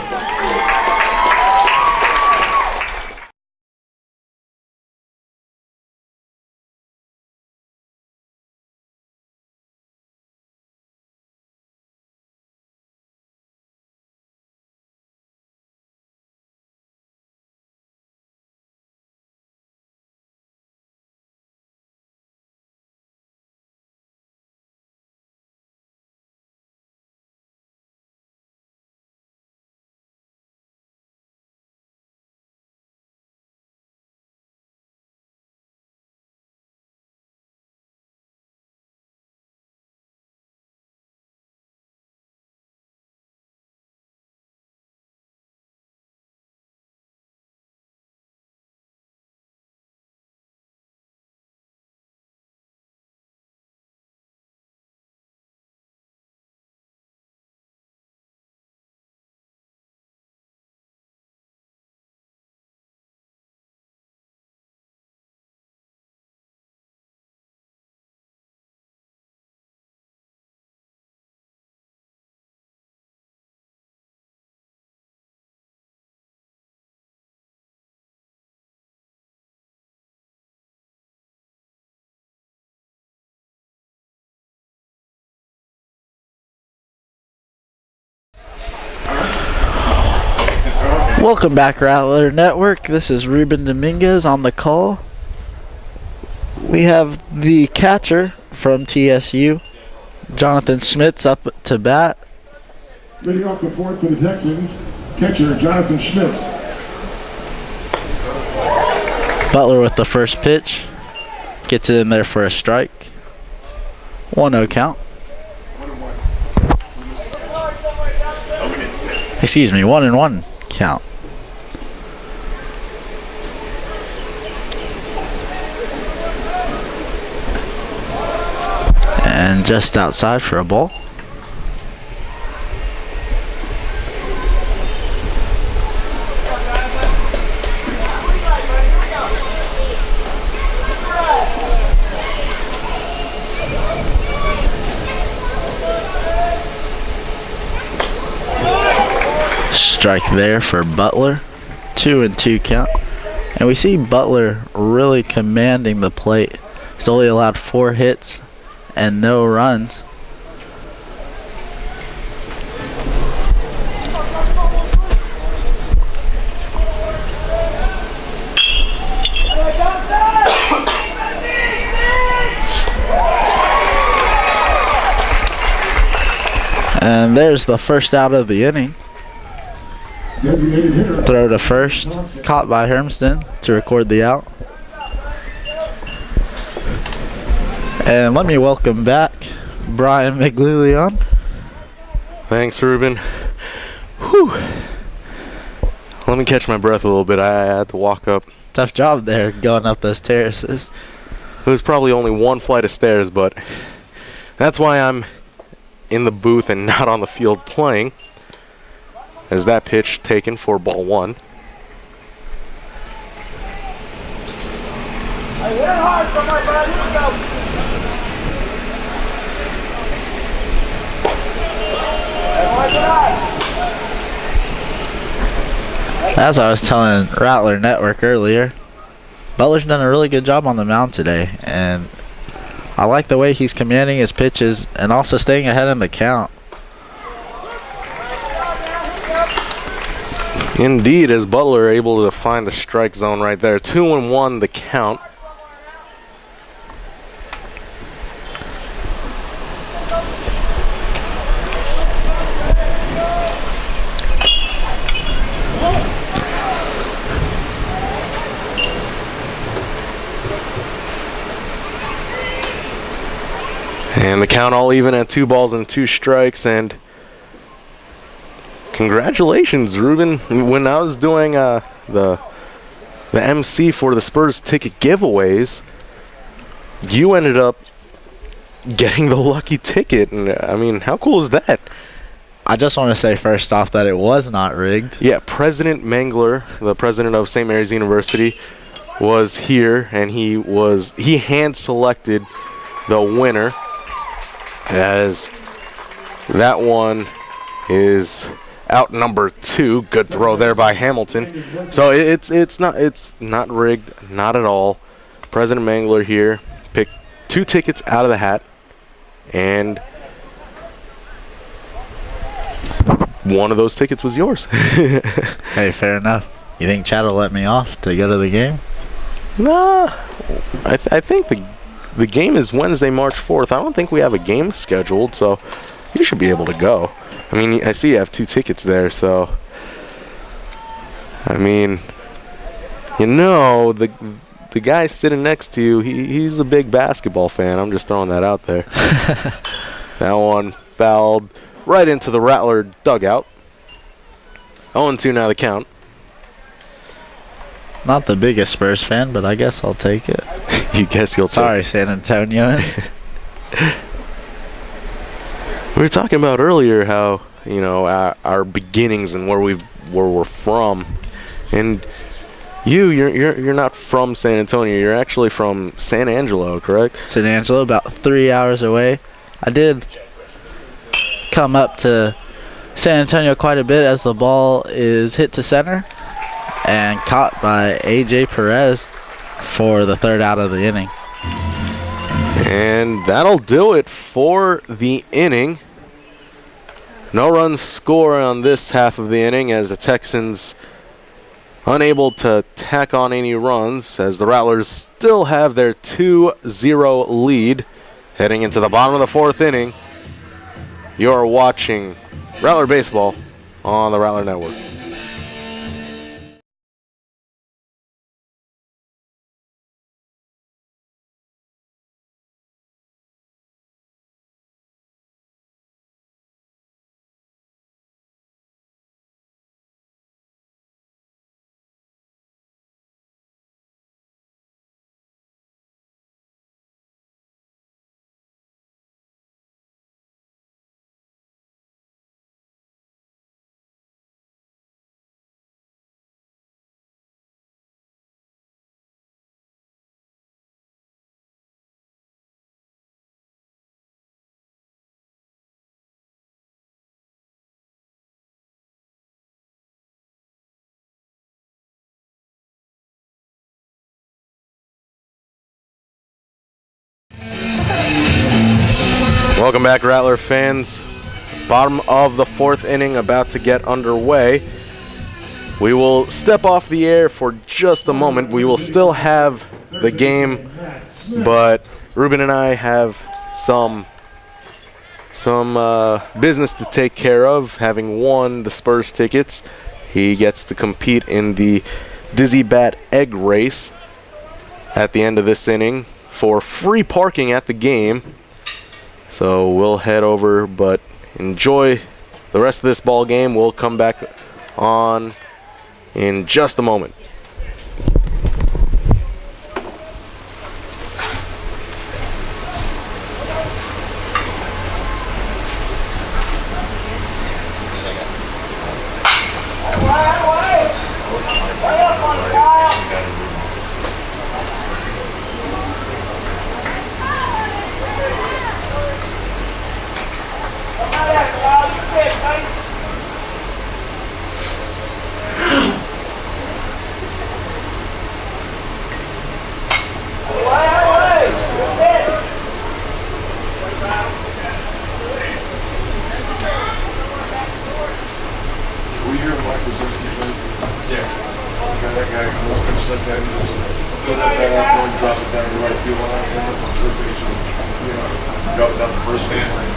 [SPEAKER 2] Welcome back, Rattler Network. This is Ruben Dominguez on the call. We have the catcher from TSU, Jonathan Schmitz, up to bat.
[SPEAKER 3] Leading off the 4th for the Texans, catcher Jonathan Schmitz.
[SPEAKER 2] Butler with the first pitch. Gets it in there for a strike. 1-0 count. Excuse me, 1-1 count. And just outside for a ball. Strike there for Butler. 2-2 count. And we see Butler really commanding the plate. He's only allowed 4 hits and no runs. And there's the first out of the inning. Throw to first, caught by Hermston to record the out. And let me welcome back Brian McLulion.
[SPEAKER 1] Thanks, Ruben. Whew. Let me catch my breath a little bit. I had to walk up.
[SPEAKER 2] Tough job there going up those terraces.
[SPEAKER 1] It was probably only 1 flight of stairs, but that's why I'm in the booth and not on the field playing. As that pitch taken for ball 1.
[SPEAKER 2] As I was telling Rattler Network earlier, Butler's done a really good job on the mound today, and I like the way he's commanding his pitches and also staying ahead in the count.
[SPEAKER 1] Indeed, as Butler able to find the strike zone right there. 2-1 the count. And the count all even at 2 balls and 2 strikes. And congratulations, Ruben. When I was doing the MC for the Spurs ticket giveaways, you ended up getting the lucky ticket. And I mean, how cool is that?
[SPEAKER 2] I just want to say first off that it was not rigged.
[SPEAKER 1] Yeah, President Mengler, the president of St. Mary's University, was here, and he hand selected the winner, as that one is out number 2. Good throw there by Hamilton. So it's not rigged, not at all. President Mengler here picked 2 tickets out of the hat, and one of those tickets was yours.
[SPEAKER 2] Hey, fair enough. You think Chad will let me off to go to the game?
[SPEAKER 1] Nah, I think the game is Wednesday, March 4th. I don't think we have a game scheduled, so you should be able to go. I mean, I see you have 2 tickets there, so I mean, you know, the guy sitting next to you, he's a big basketball fan. I'm just throwing that out there. That one fouled right into the Rattler dugout. 0-2 now the count.
[SPEAKER 2] Not the biggest Spurs fan, but I guess I'll take it.
[SPEAKER 1] You guess you'll take it.
[SPEAKER 2] Sorry, San Antonio.
[SPEAKER 1] We were talking about earlier how, you know, our beginnings and where we're from, and you're not from San Antonio. You're actually from San Angelo, correct?
[SPEAKER 2] San Angelo, about 3 hours away. I did come up to San Antonio quite a bit as the ball is hit to center and caught by AJ Perez for the 3rd out of the inning.
[SPEAKER 1] And that'll do it for the inning. No runs scored on this half of the inning as the Texans unable to tack on any runs, as the Rattlers still have their 2-0 lead heading into the bottom of the 4th inning. You're watching Rattler Baseball on the Rattler Network. Welcome back, Rattler fans. Bottom of the 4th inning about to get underway. We will step off the air for just a moment. We will still have the game, but Ruben and I have some business to take care of. Having won the Spurs tickets, he gets to compete in the Dizzy Bat Egg Race at the end of this inning for free parking at the game. So we'll head over, but enjoy the rest of this ball game. We'll come back on in just a moment.
[SPEAKER 3] that guy goes pitch like that and just throw that ball out there and drop it down the right field line and up on third base and, drop it down the first base line.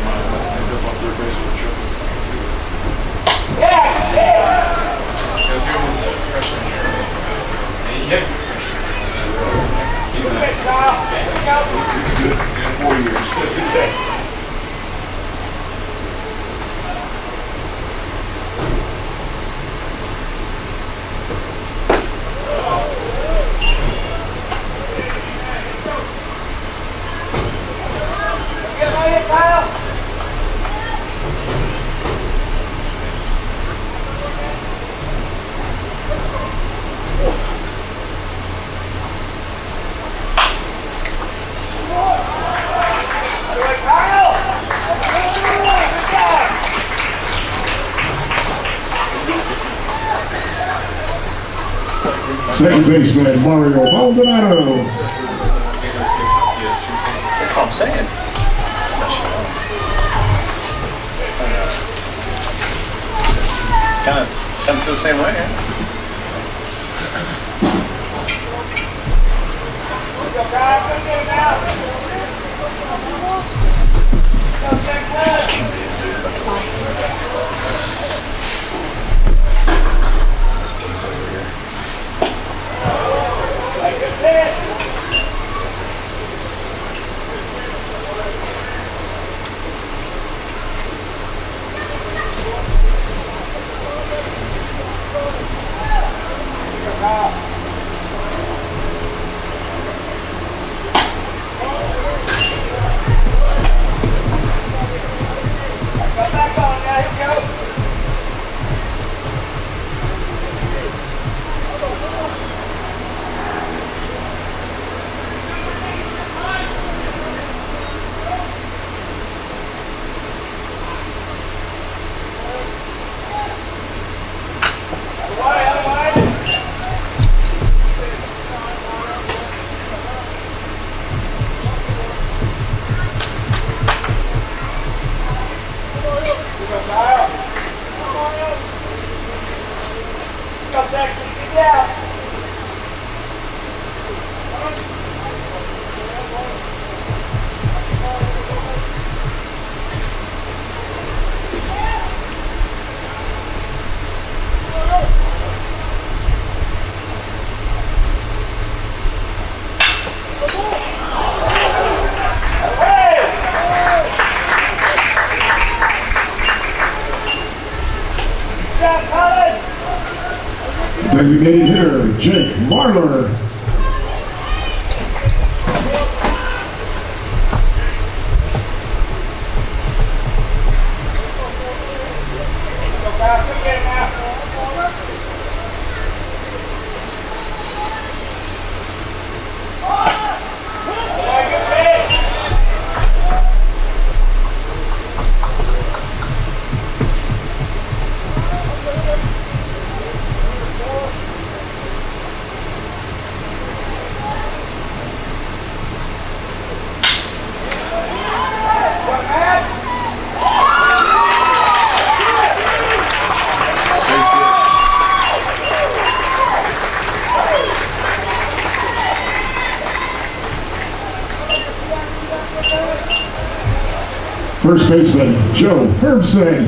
[SPEAKER 3] End up on third base with a triple. Because he was a freshman year. And he hit freshman year. He was good in 4 years. Second baseman, Mario Maldonado.
[SPEAKER 5] That's what I'm saying. Kind of feel the same way, huh?
[SPEAKER 3] Designated hitter, Jake Marler. First baseman, Joe Herbsay.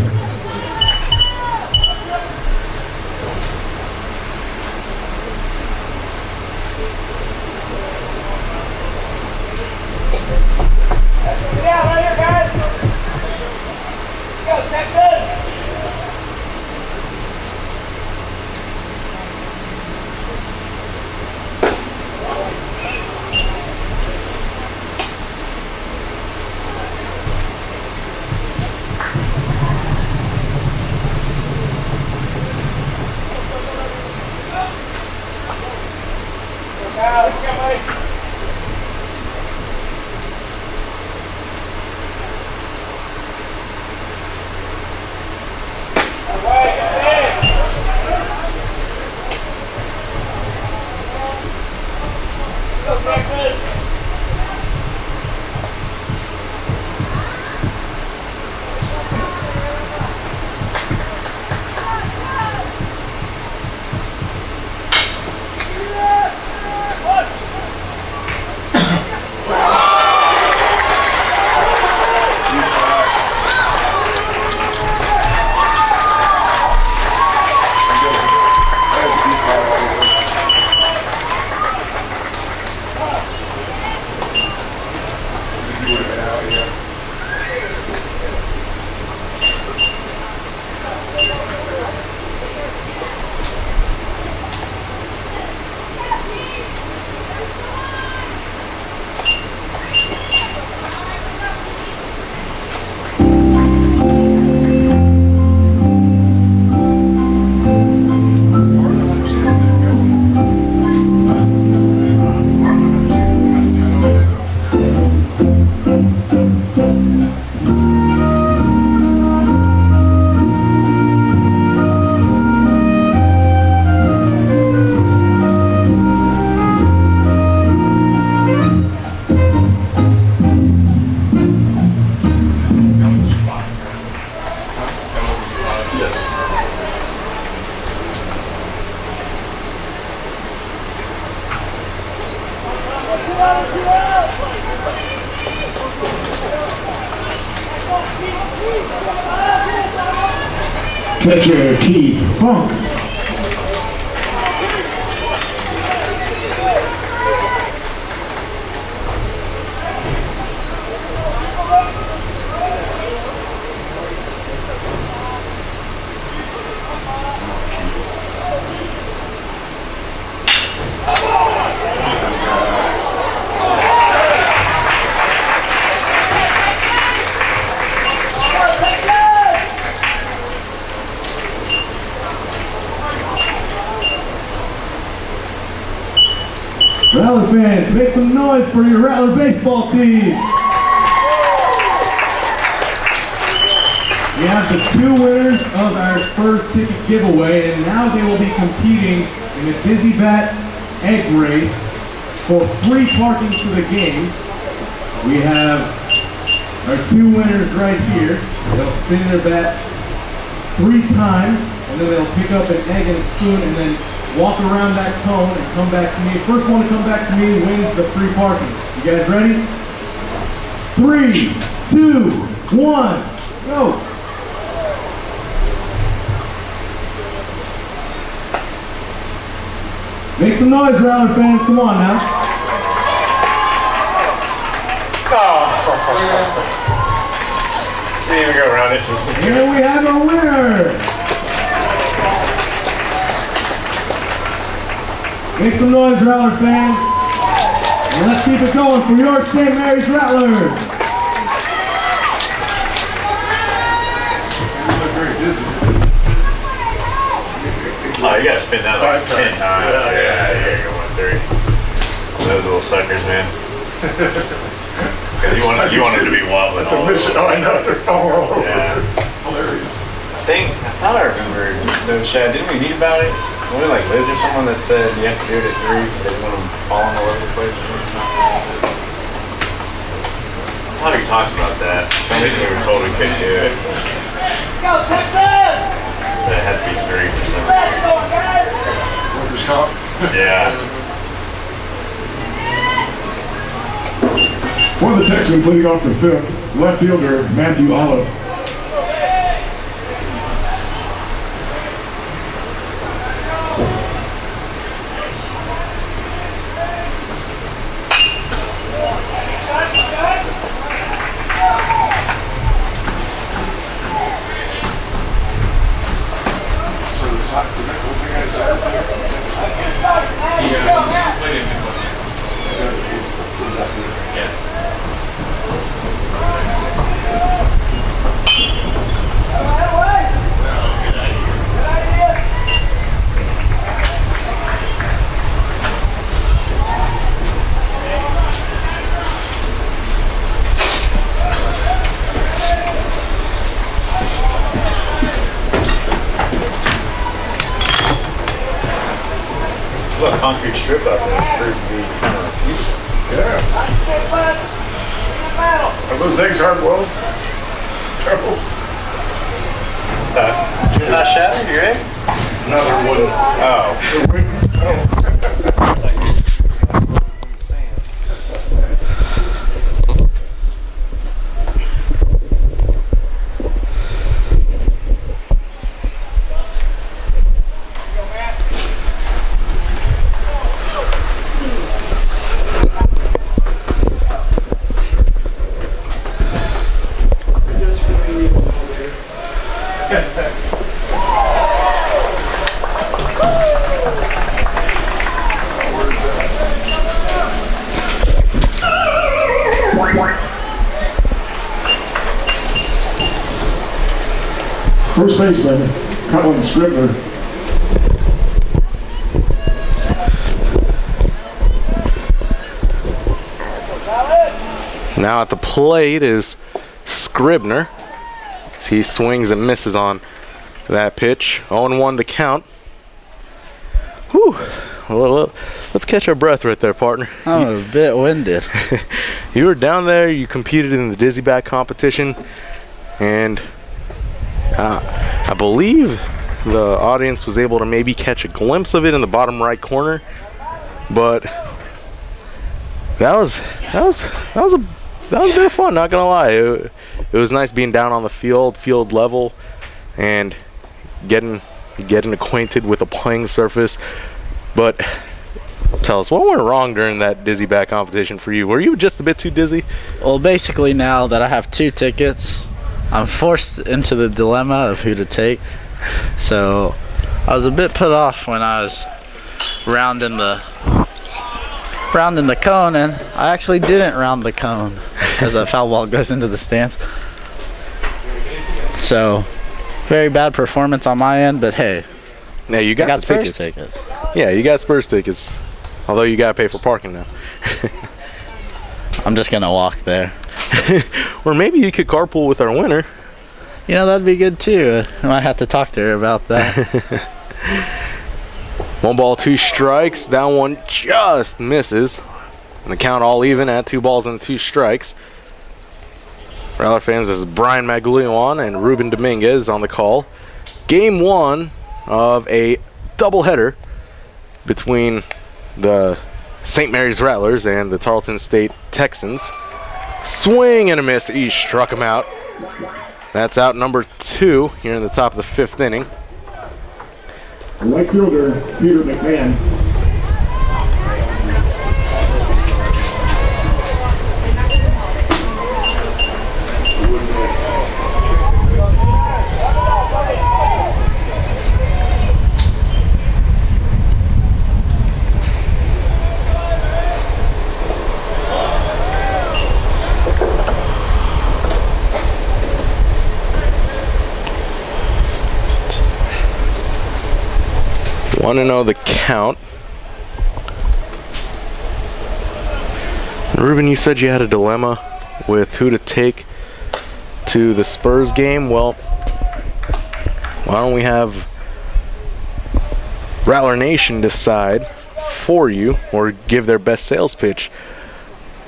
[SPEAKER 6] Catcher Keith Funk. Rattler fans, make some noise for your Rattler baseball team. We have the 2 winners of our first ticket giveaway, and now they will be competing in the Dizzy Bat Egg Race for free parking to the game. We have our 2 winners right here. They'll spin their bat 3 times, and then they'll pick up an egg and a spoon, and then walk around that cone and come back to me. First one to come back to me wins the free parking. You guys ready? 3, 2, 1, go! Make some noise, Rattler fans. Come on now.
[SPEAKER 5] Didn't even go around it.
[SPEAKER 6] Here we have a winner. Make some noise, Rattler fans. And let's keep it going for York St. Mary's Rattlers.
[SPEAKER 3] You look very dizzy.
[SPEAKER 5] Oh, you gotta spin that like 10 times. Yeah, you gotta go 1 3. Those little suckers, man. Cause you want them to be wobbling all over.
[SPEAKER 3] Oh, I know, they're falling all over.
[SPEAKER 5] Yeah.
[SPEAKER 3] It's hilarious.
[SPEAKER 5] I thought I remember, though, Chad, didn't we read about it? Wasn't it like Liz or someone that said you have to do it at 3 because they didn't want them falling all over the place or something? I thought we talked about that. Maybe we were told we couldn't do it.
[SPEAKER 7] Go, Texas!
[SPEAKER 5] That it had to be 3 for some reason.
[SPEAKER 3] Workers' comp.
[SPEAKER 5] Yeah.
[SPEAKER 6] For the Texans, leading off the 5th, left fielder Matthew Olive.
[SPEAKER 5] There's a concrete strip out there. It's pretty big.
[SPEAKER 3] Yeah. Are those eggs hard boiled?
[SPEAKER 5] You're not shattered, your egg?
[SPEAKER 3] No, they're wooden.
[SPEAKER 5] Oh.
[SPEAKER 6] First baseman, Colin Scribner.
[SPEAKER 1] Now at the plate is Scribner. As he swings and misses on that pitch. 0-1 the count. Whew. Well, let's catch our breath right there, partner.
[SPEAKER 2] I'm a bit winded.
[SPEAKER 1] You were down there, you competed in the Dizzy Bat competition, and I believe the audience was able to maybe catch a glimpse of it in the bottom right corner, but that was a bit of fun, not gonna lie. it was nice being down on the field level, and getting acquainted with the playing surface. But tell us, what went wrong during that dizzy bat competition for you? Were you just a bit too dizzy?
[SPEAKER 2] Well, basically now that I have 2 tickets, I'm forced into the dilemma of who to take. So I was a bit put off when I was rounding the cone, and I actually didn't round the cone as that foul ball goes into the stands. So very bad performance on my end, but hey,
[SPEAKER 1] Yeah, you got,
[SPEAKER 2] I got
[SPEAKER 1] the
[SPEAKER 2] Spurs
[SPEAKER 1] tickets.
[SPEAKER 2] tickets.
[SPEAKER 1] Yeah, you got Spurs tickets. Although you gotta pay for parking now.
[SPEAKER 2] I'm just gonna walk there.
[SPEAKER 1] Or maybe you could carpool with our winner.
[SPEAKER 2] You know, that'd be good too. I might have to talk to her about that.
[SPEAKER 1] 1 ball, 2 strikes. That one just misses. And the count all even at 2 balls and 2 strikes. Rattler fans, this is Brian Maglione and Ruben Dominguez on the call. Game 1 of a doubleheader between the St. Mary's Rattlers and the Tarleton State Texans. Swing and a miss. He struck him out. That's out number 2 here in the top of the 5th inning.
[SPEAKER 6] Right fielder, Peter McMahon.
[SPEAKER 1] Want to know the count. Ruben, you said you had a dilemma with who to take to the Spurs game. Well, why don't we have Rattler Nation decide for you, or give their best sales pitch.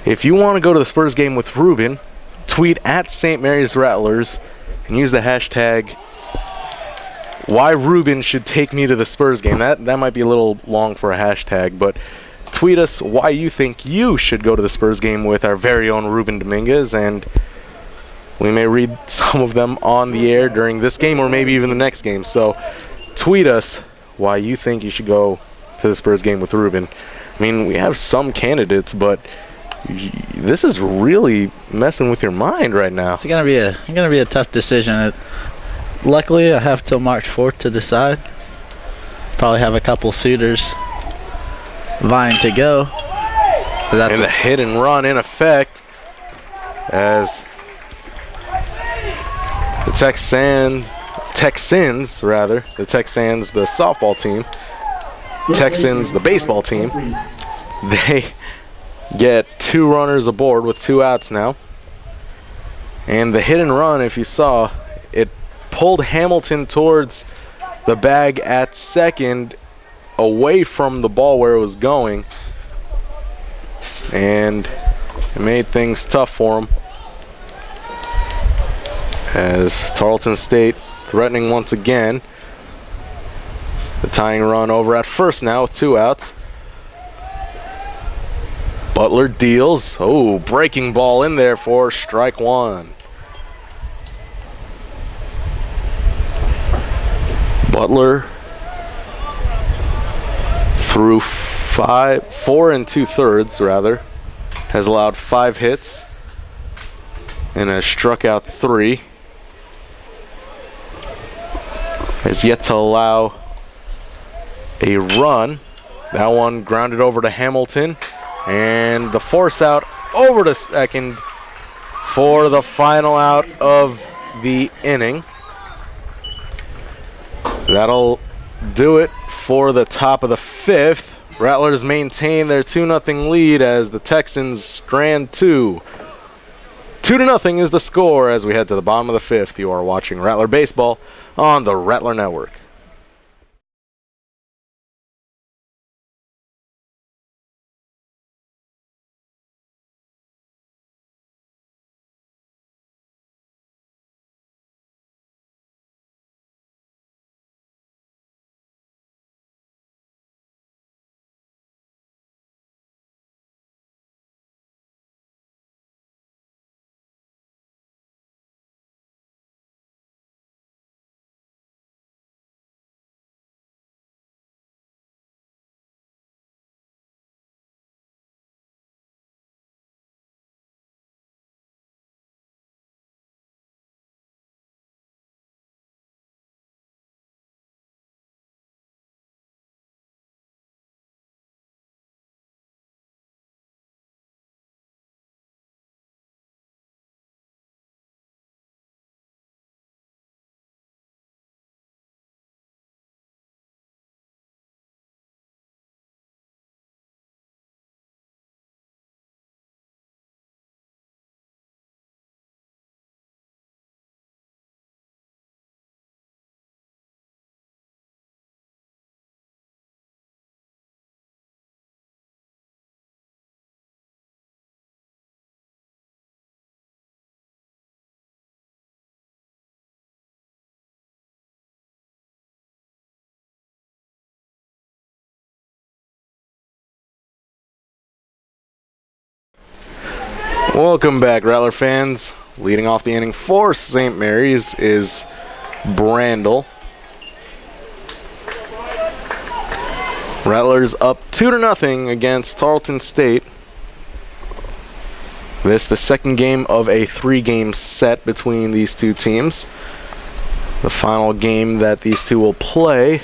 [SPEAKER 1] If you want to go to the Spurs game with Ruben, tweet at St. Mary's Rattlers and use the hashtag why Ruben should take me to the Spurs game. That might be a little long for a hashtag, but tweet us why you think you should go to the Spurs game with our very own Ruben Dominguez, and we may read some of them on the air during this game or maybe even the next game. So tweet us why you think you should go to the Spurs game with Ruben. I mean, we have some candidates, but this is really messing with your mind right now.
[SPEAKER 2] It's gonna be a tough decision. Luckily, I have till March 4th to decide. Probably have a couple suitors vying to go.
[SPEAKER 1] And the hit and run in effect as the Texans, the softball team, Texans, the baseball team, they get 2 runners aboard with 2 outs now. And the hit and run, if you saw, it pulled Hamilton towards the bag at second, away from the ball where it was going, and it made things tough for him, as Tarleton State threatening once again. The tying run over at first now with 2 outs. Butler deals. Oh, breaking ball in there for strike 1. Butler through 4 2/3 rather, has allowed 5 hits and has struck out 3. Has yet to allow a run. That one grounded over to Hamilton, and the force out over to second for the final out of the inning. That'll do it for the top of the 5th. Rattlers maintain their 2-0 lead as the Texans strand 2. 2-0 is the score as we head to the bottom of the 5th. You are watching Rattler Baseball on the Rattler Network. Welcome back, Rattler fans. Leading off the inning for St. Mary's is Brandel. Rattlers up 2-0 against Tarleton State. This the second game of a 3-game set between these two teams. The final game that these two will play,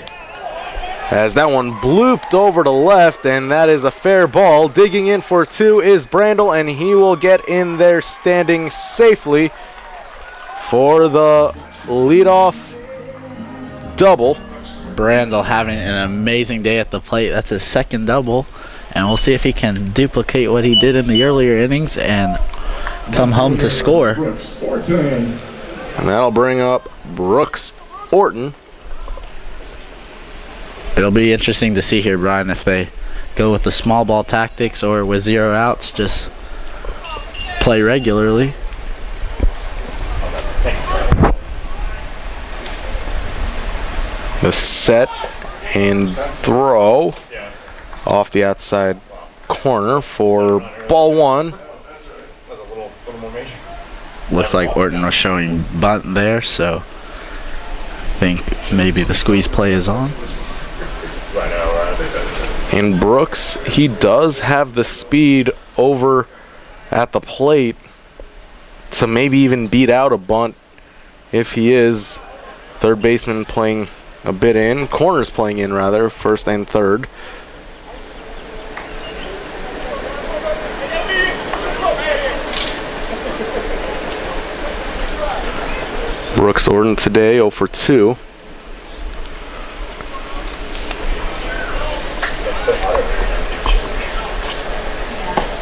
[SPEAKER 1] as that one blooped over to left, and that is a fair ball. Digging in for 2 is Brandel, and he will get in there standing safely for the leadoff double.
[SPEAKER 2] Brandel having an amazing day at the plate. That's his second double, and we'll see if he can duplicate what he did in the earlier innings and come home to score.
[SPEAKER 1] And that'll bring up Brooks Orton.
[SPEAKER 2] It'll be interesting to see here, Brian, if they go with the small ball tactics or with 0 outs, just play regularly.
[SPEAKER 1] The set and throw off the outside corner for ball 1.
[SPEAKER 2] Looks like Orton was showing bunt there, so I think maybe the squeeze play is on.
[SPEAKER 1] And Brooks, he does have the speed over at the plate to maybe even beat out a bunt if he is. Third baseman playing a bit in, corners playing in rather, first and third. Brooks Orton today 0 for 2.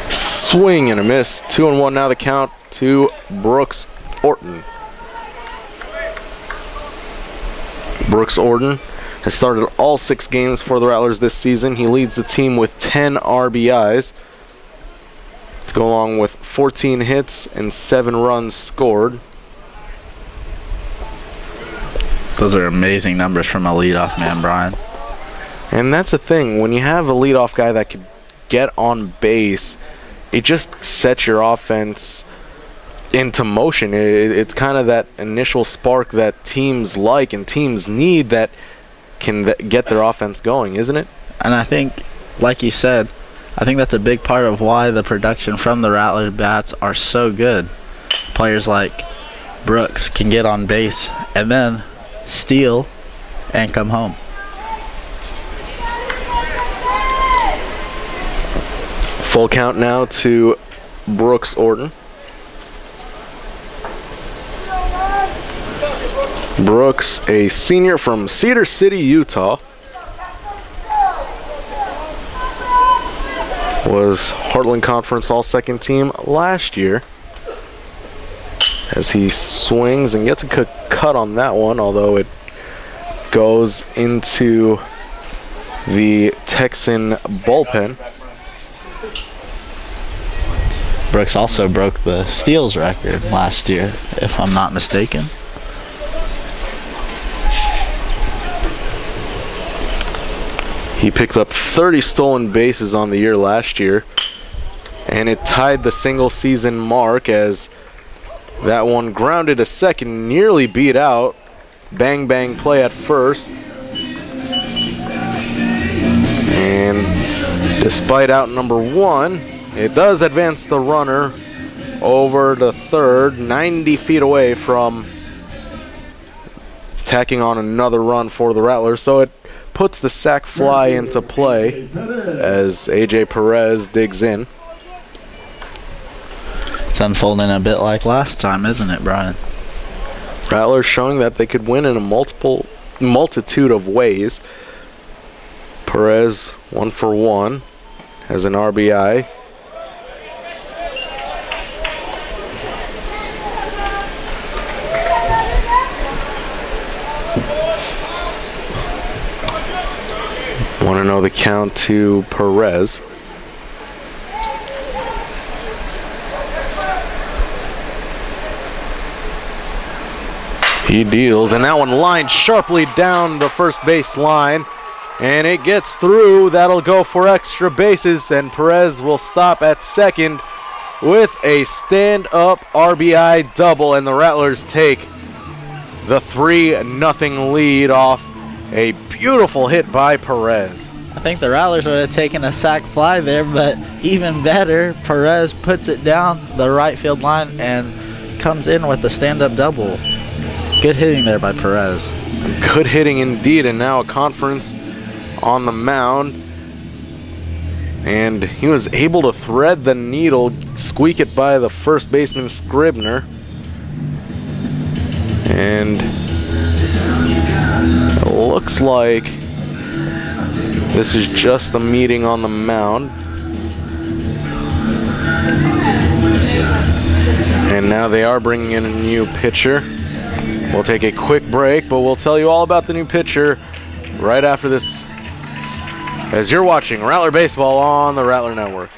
[SPEAKER 1] Swing and a miss. 2-1 now the count to Brooks Orton. Brooks Orton has started all 6 games for the Rattlers this season. He leads the team with 10 RBIs to go along with 14 hits and 7 runs scored.
[SPEAKER 2] Those are amazing numbers from a leadoff man, Brian.
[SPEAKER 1] And that's the thing, when you have a leadoff guy that could get on base, it just sets your offense into motion. It's kind of that initial spark that teams like and teams need that can get their offense going, isn't it?
[SPEAKER 2] And I think, like you said, I think that's a big part of why the production from the Rattler bats are so good. Players like Brooks can get on base and then steal and come home.
[SPEAKER 1] Full count now to Brooks Orton. Brooks, a senior from Cedar City, Utah, was Heartland Conference All-Second Team last year. As he swings and gets a cut on that one, although it goes into the Texan bullpen.
[SPEAKER 2] Brooks also broke the steals record last year, if I'm not mistaken.
[SPEAKER 1] He picked up 30 stolen bases on the year last year, and it tied the single season mark as that one grounded to second, nearly beat out. Bang bang play at first. And despite out number 1, it does advance the runner over to third, 90 feet away from tacking on another run for the Rattlers. So it puts the sac fly into play as A.J. Perez digs in.
[SPEAKER 2] It's unfolding a bit like last time, isn't it, Brian?
[SPEAKER 1] Rattlers showing that they could win in a multitude of ways. Perez 1 for 1 has an RBI. Want to know the count to Perez. He deals, and that one lined sharply down the first base line, and it gets through. That'll go for extra bases, and Perez will stop at second with a stand-up RBI double, and the Rattlers take the 3-0 lead off a beautiful hit by Perez.
[SPEAKER 2] I think the Rattlers would have taken a sac fly there, but even better, Perez puts it down the right field line and comes in with the stand-up double. Good hitting there by Perez.
[SPEAKER 1] Good hitting indeed, and now a conference on the mound. And he was able to thread the needle, squeak it by the first baseman Scribner. And it looks like this is just a meeting on the mound. And now they are bringing in a new pitcher. We'll take a quick break, but we'll tell you all about the new pitcher right after this, as you're watching Rattler Baseball on the Rattler Network.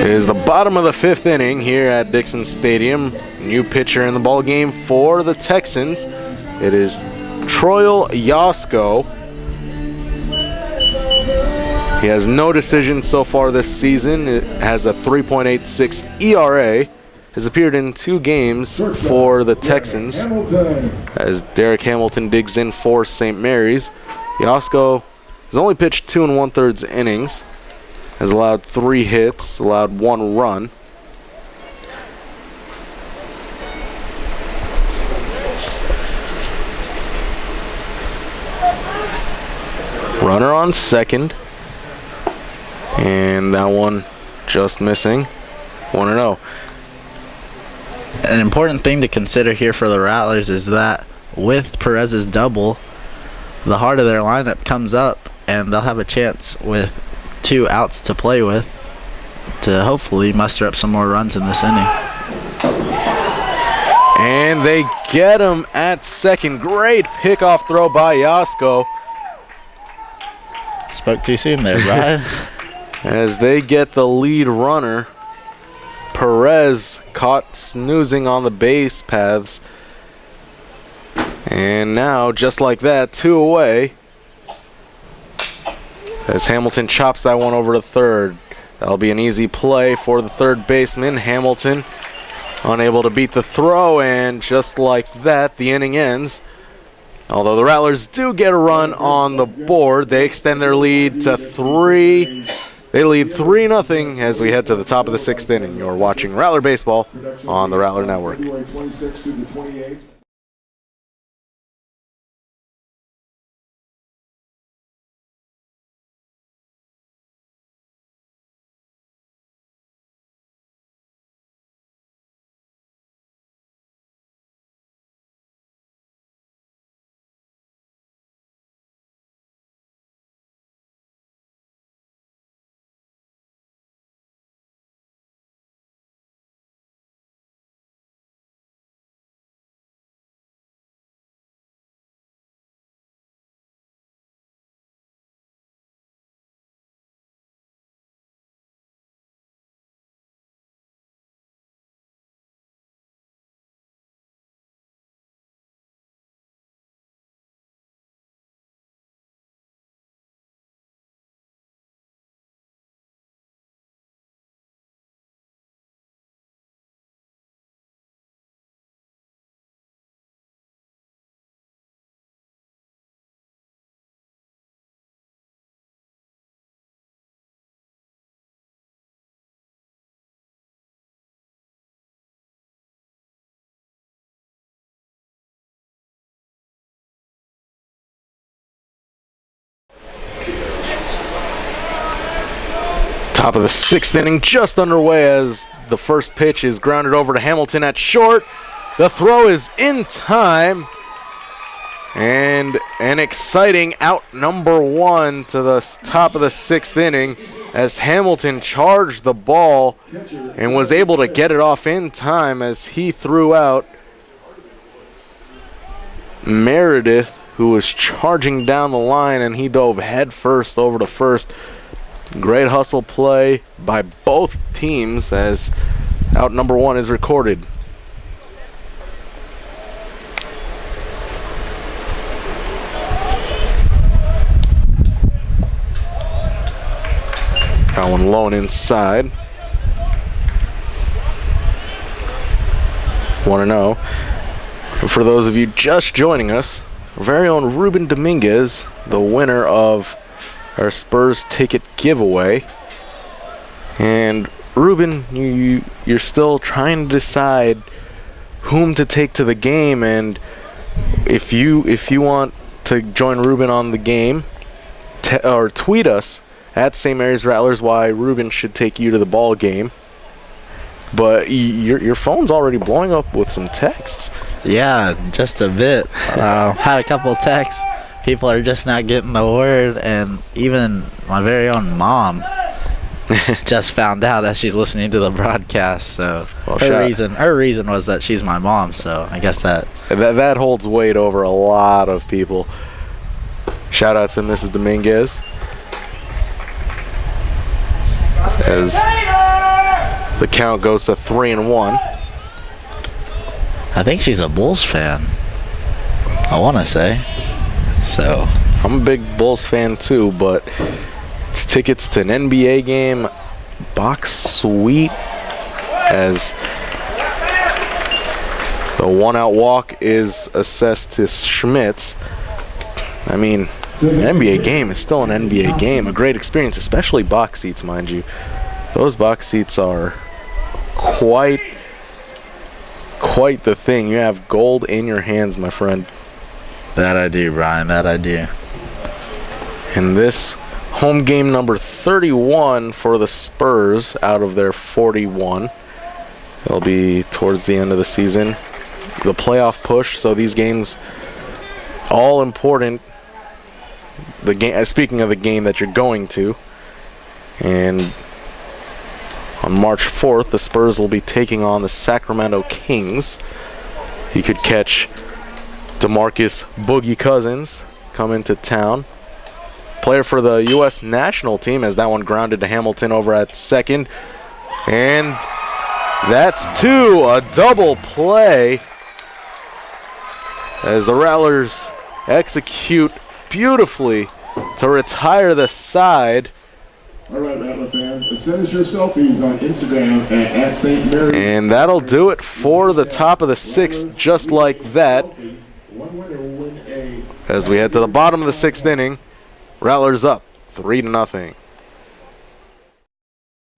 [SPEAKER 1] It is the bottom of the 5th inning here at Dixon Stadium. New pitcher in the ball game for the Texans. It is Troil Yasko. He has no decisions so far this season. It has a 3.86 ERA. Has appeared in 2 games for the Texans as Derek Hamilton digs in for St. Mary's. Yasko has only pitched 2 1/3 innings. Has allowed 3 hits, allowed 1 run. Runner on second. And that one just missing. 1-0.
[SPEAKER 2] An important thing to consider here for the Rattlers is that with Perez's double, the heart of their lineup comes up, and they'll have a chance with 2 outs to play with to hopefully muster up some more runs in this inning.
[SPEAKER 1] And they get him at second. Great pickoff throw by Yasko.
[SPEAKER 2] Spoke too soon there, Brian.
[SPEAKER 1] As they get the lead runner. Perez caught snoozing on the base paths. And now, just like that, 2 away. As Hamilton chops that one over to third. That'll be an easy play for the third baseman. Hamilton unable to beat the throw, and just like that, the inning ends. Although the Rattlers do get a run on the board, they extend their lead to 3. They lead 3-0 as we head to the top of the 6th inning. You're watching Rattler Baseball on the Rattler Network. Top of the 6th inning, just underway as the first pitch is grounded over to Hamilton at short. The throw is in time. And an exciting out number 1 to the top of the 6th inning as Hamilton charged the ball and was able to get it off in time as he threw out Meredith, who was charging down the line, and he dove head first over to first. Great hustle play by both teams as out number 1 is recorded. That one low and inside. 1-0. And for those of you just joining us, our very own Ruben Dominguez, the winner of our Spurs ticket giveaway. And Ruben, you're still trying to decide whom to take to the game, and if you want to join Ruben on the game, or tweet us at St. Mary's Rattlers why Ruben should take you to the ball game. But your phone's already blowing up with some texts.
[SPEAKER 2] Yeah, just a bit. Had a couple texts. People are just not getting the word, and even my very own mom just found out that she's listening to the broadcast. So
[SPEAKER 1] Well,
[SPEAKER 2] her reason was that she's my mom. So I guess that
[SPEAKER 1] holds weight over a lot of people. Shout out to Mrs. Dominguez. As the count goes to 3-1.
[SPEAKER 2] I think she's a Bulls fan, I want to say. So
[SPEAKER 1] I'm a big Bulls fan too, but it's tickets to an NBA game, box suite, as the one-out walk is assessed to Schmitz. I mean, an NBA game is still an NBA game, a great experience, especially box seats, mind you. Those box seats are quite the thing. You have gold in your hands, my friend.
[SPEAKER 2] that I do, Brian. That I do.
[SPEAKER 1] And this home game number 31 for the Spurs out of their 41. It'll be towards the end of the season. The playoff push, so these games all important. The game. Speaking of the game that you're going to, and on March 4th, the Spurs will be taking on the Sacramento Kings. You could catch DeMarcus Boogie Cousins come into town. Player for the U.S. national team, as that one grounded to Hamilton over at second. And that's 2, a double play, as the Rattlers execute beautifully to retire the side.
[SPEAKER 6] All right, Rattler fans, send us your selfies on Instagram at St. Mary's.
[SPEAKER 1] And that'll do it for the top of the 6th, just like that. As we head to the bottom of the 6th inning, Rattlers up 3-0.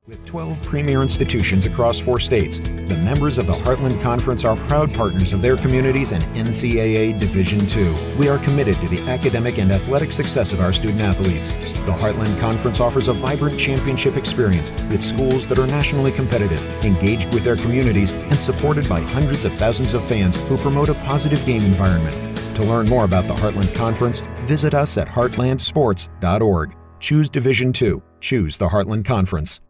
[SPEAKER 4] With 12 premier institutions across 4 states, the members of the Heartland Conference are proud partners of their communities and NCAA Division II. We are committed to the academic and athletic success of our student athletes. The Heartland Conference offers a vibrant championship experience with schools that are nationally competitive, engaged with their communities, and supported by hundreds of thousands of fans who promote a positive game environment. To learn more about the Heartland Conference, visit us at heartlandsports.org. Choose Division II. Choose the Heartland Conference.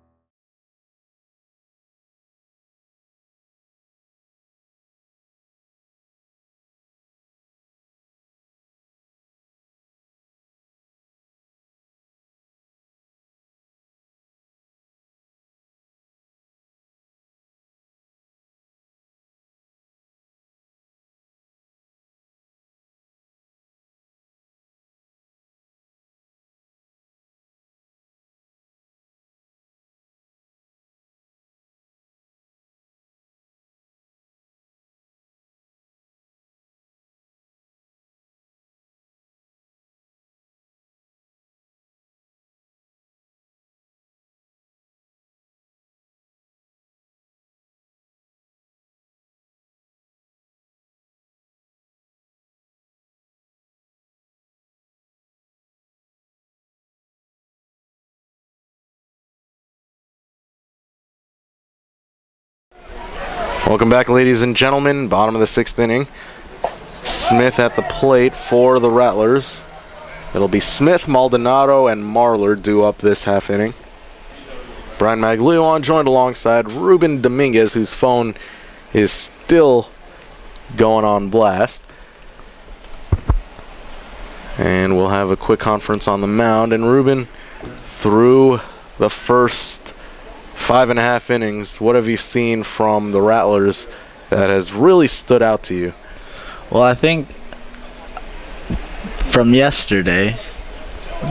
[SPEAKER 1] Welcome back, ladies and gentlemen. Bottom of the 6th inning. Smith at the plate for the Rattlers. It'll be Smith, Maldonado, and Marlar due up this half inning. Brian Maglio joined alongside Ruben Dominguez, whose phone is still going on blast. And we'll have a quick conference on the mound. And Ruben, through the first 5.5 innings, what have you seen from the Rattlers that has really stood out to you?
[SPEAKER 2] Well, I think from yesterday,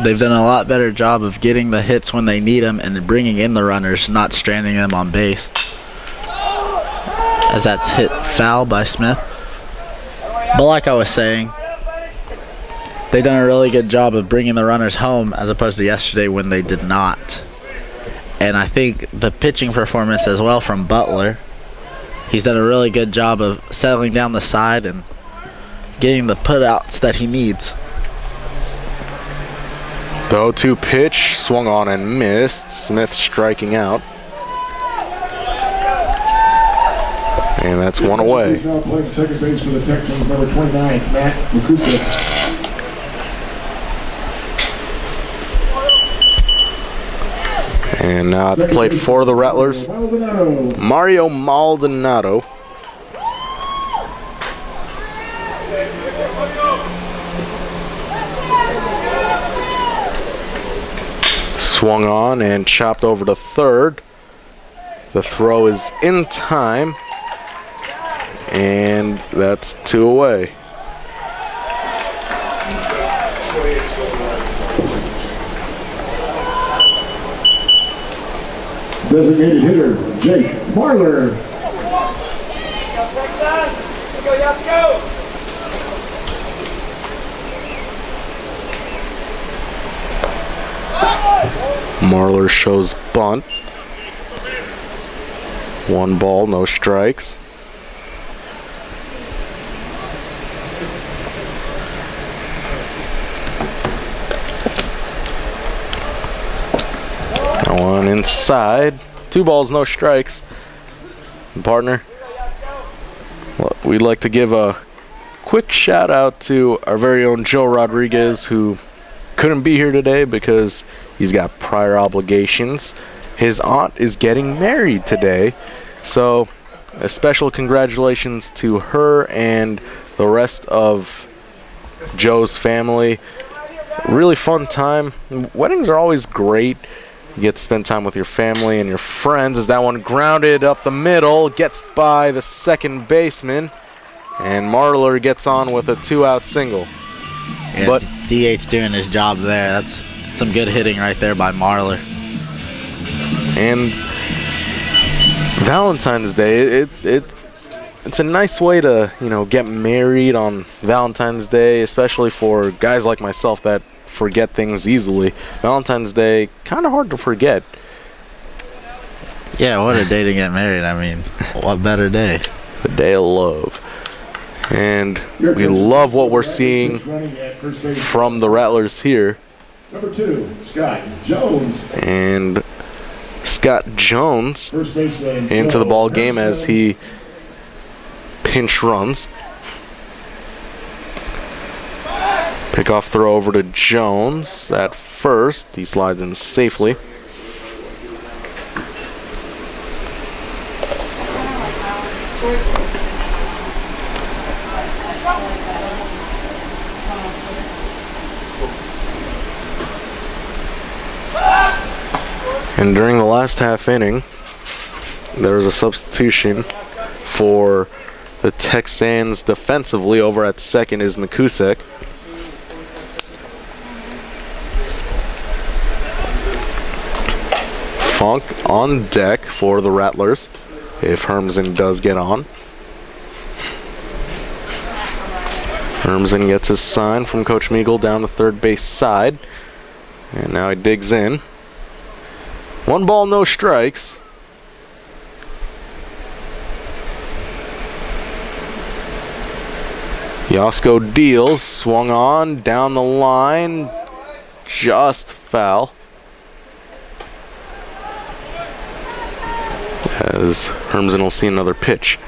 [SPEAKER 2] they've done a lot better job of getting the hits when they need them and bringing in the runners, not stranding them on base. As that's hit foul by Smith. But like I was saying, they've done a really good job of bringing the runners home as opposed to yesterday when they did not. And I think the pitching performance as well from Butler, he's done a really good job of settling down the side and getting the putouts that he needs.
[SPEAKER 1] The 0-2 pitch swung on and missed. Smith striking out. And that's one away.
[SPEAKER 6] Now playing second base for the Texans, number 29, Matt Makusa.
[SPEAKER 1] And now at the plate for the Rattlers, Mario Maldonado. Swung on and chopped over to third. The throw is in time, and that's 2 away.
[SPEAKER 6] Designated hitter, Jake Marlar.
[SPEAKER 1] Marlar shows bunt. 1 ball, no strikes. One inside. 2 balls, no strikes. And partner, well, we'd like to give a quick shout out to our very own Joe Rodriguez, who couldn't be here today because he's got prior obligations. His aunt is getting married today, so a special congratulations to her and the rest of Joe's family. Really fun time. Weddings are always great. You get to spend time with your family and your friends. As that one grounded up the middle, gets by the second baseman, and Marlar gets on with a 2-out single.
[SPEAKER 2] Yeah,
[SPEAKER 1] But
[SPEAKER 2] DH doing his job there. That's some good hitting right there by Marlar.
[SPEAKER 1] And Valentine's Day, it's a nice way to, get married on Valentine's Day, especially for guys like myself that forget things easily. Valentine's Day, kind of hard to forget.
[SPEAKER 2] Yeah, what a day to get married. I mean, what better day?
[SPEAKER 1] The day of love. And we love what we're seeing from the Rattlers here.
[SPEAKER 6] Number 2, Scott Jones.
[SPEAKER 1] And Scott Jones
[SPEAKER 6] First baseman
[SPEAKER 1] into the ball game as he pinch runs. Pickoff throw over to Jones at first. He slides in safely. And during the last half inning, there was a substitution for the Texans defensively. Over at second is Makusek. Funk on deck for the Rattlers if Hermsen does get on. Hermsen gets his sign from Coach Meagle down the third base side. And now he digs in. 1 ball, no strikes. Yosko deals, swung on, down the line, just foul. as Hermsen will see another pitch.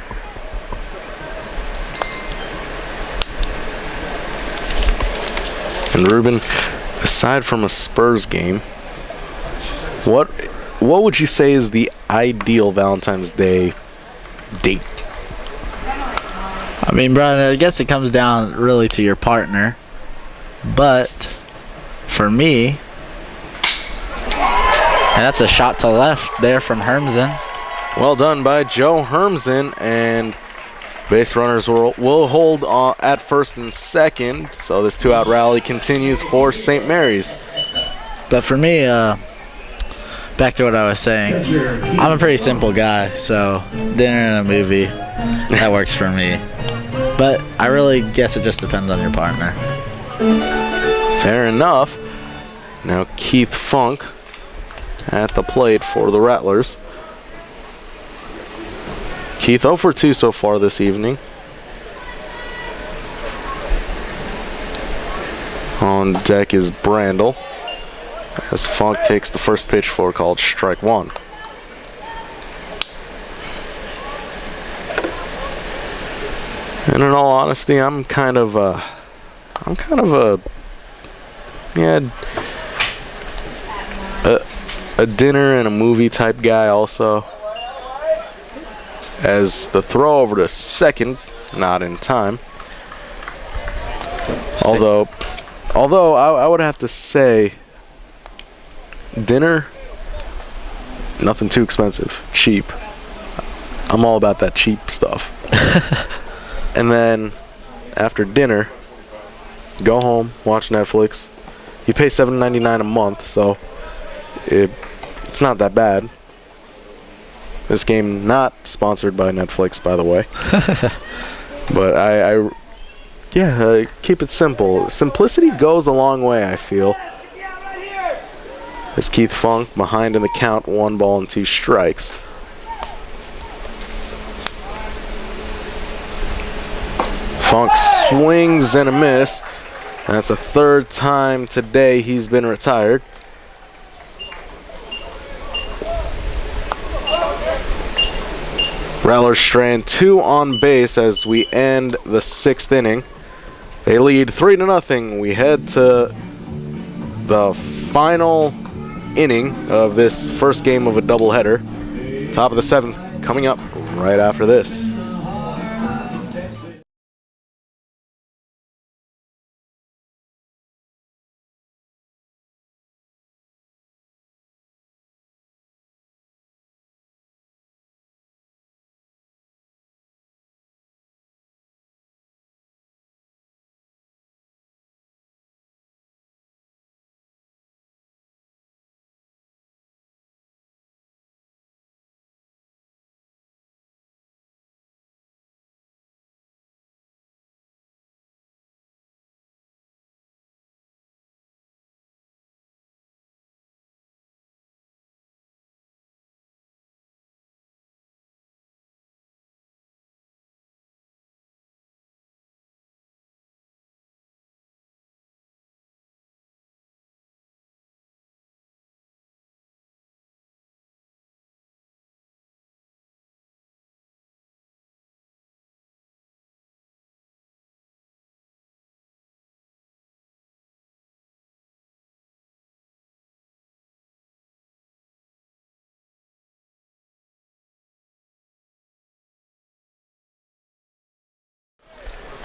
[SPEAKER 1] And Ruben, aside from a Spurs game, what would you say is the ideal Valentine's Day date?
[SPEAKER 2] I mean, Brian, I guess it comes down really to your partner. But for me, and that's a shot to left there from Hermsen.
[SPEAKER 1] Well done by Joe Hermsen, and base runners will hold at first and second. So this two-out rally continues for St. Mary's.
[SPEAKER 2] But for me, back to what I was saying, I'm a pretty simple guy, so dinner and a movie, that works for me. But I really guess it just depends on your partner.
[SPEAKER 1] Fair enough. Now Keith Funk at the plate for the Rattlers. Keith 0 for 2 so far this evening. On deck is Brandel, as Funk takes the first pitch for called strike one. And in all honesty, I'm kind of a dinner and a movie type guy also. As the throw over to second, not in time. Although I would have to say, dinner, nothing too expensive, cheap. I'm all about that cheap stuff. And then after dinner, go home, watch Netflix. You pay $7.99 a month, so it's not that bad. This game not sponsored by Netflix, by the way. But keep it simple. Simplicity goes a long way, I feel. As Keith Funk behind in the count, 1 ball and 2 strikes. Funk swings and a miss. That's the third time today he's been retired. Rattlers strand 2 on base as we end the 6th inning. They lead 3-0. We head to the final inning of this first game of a doubleheader. Top of the 7th coming up right after this.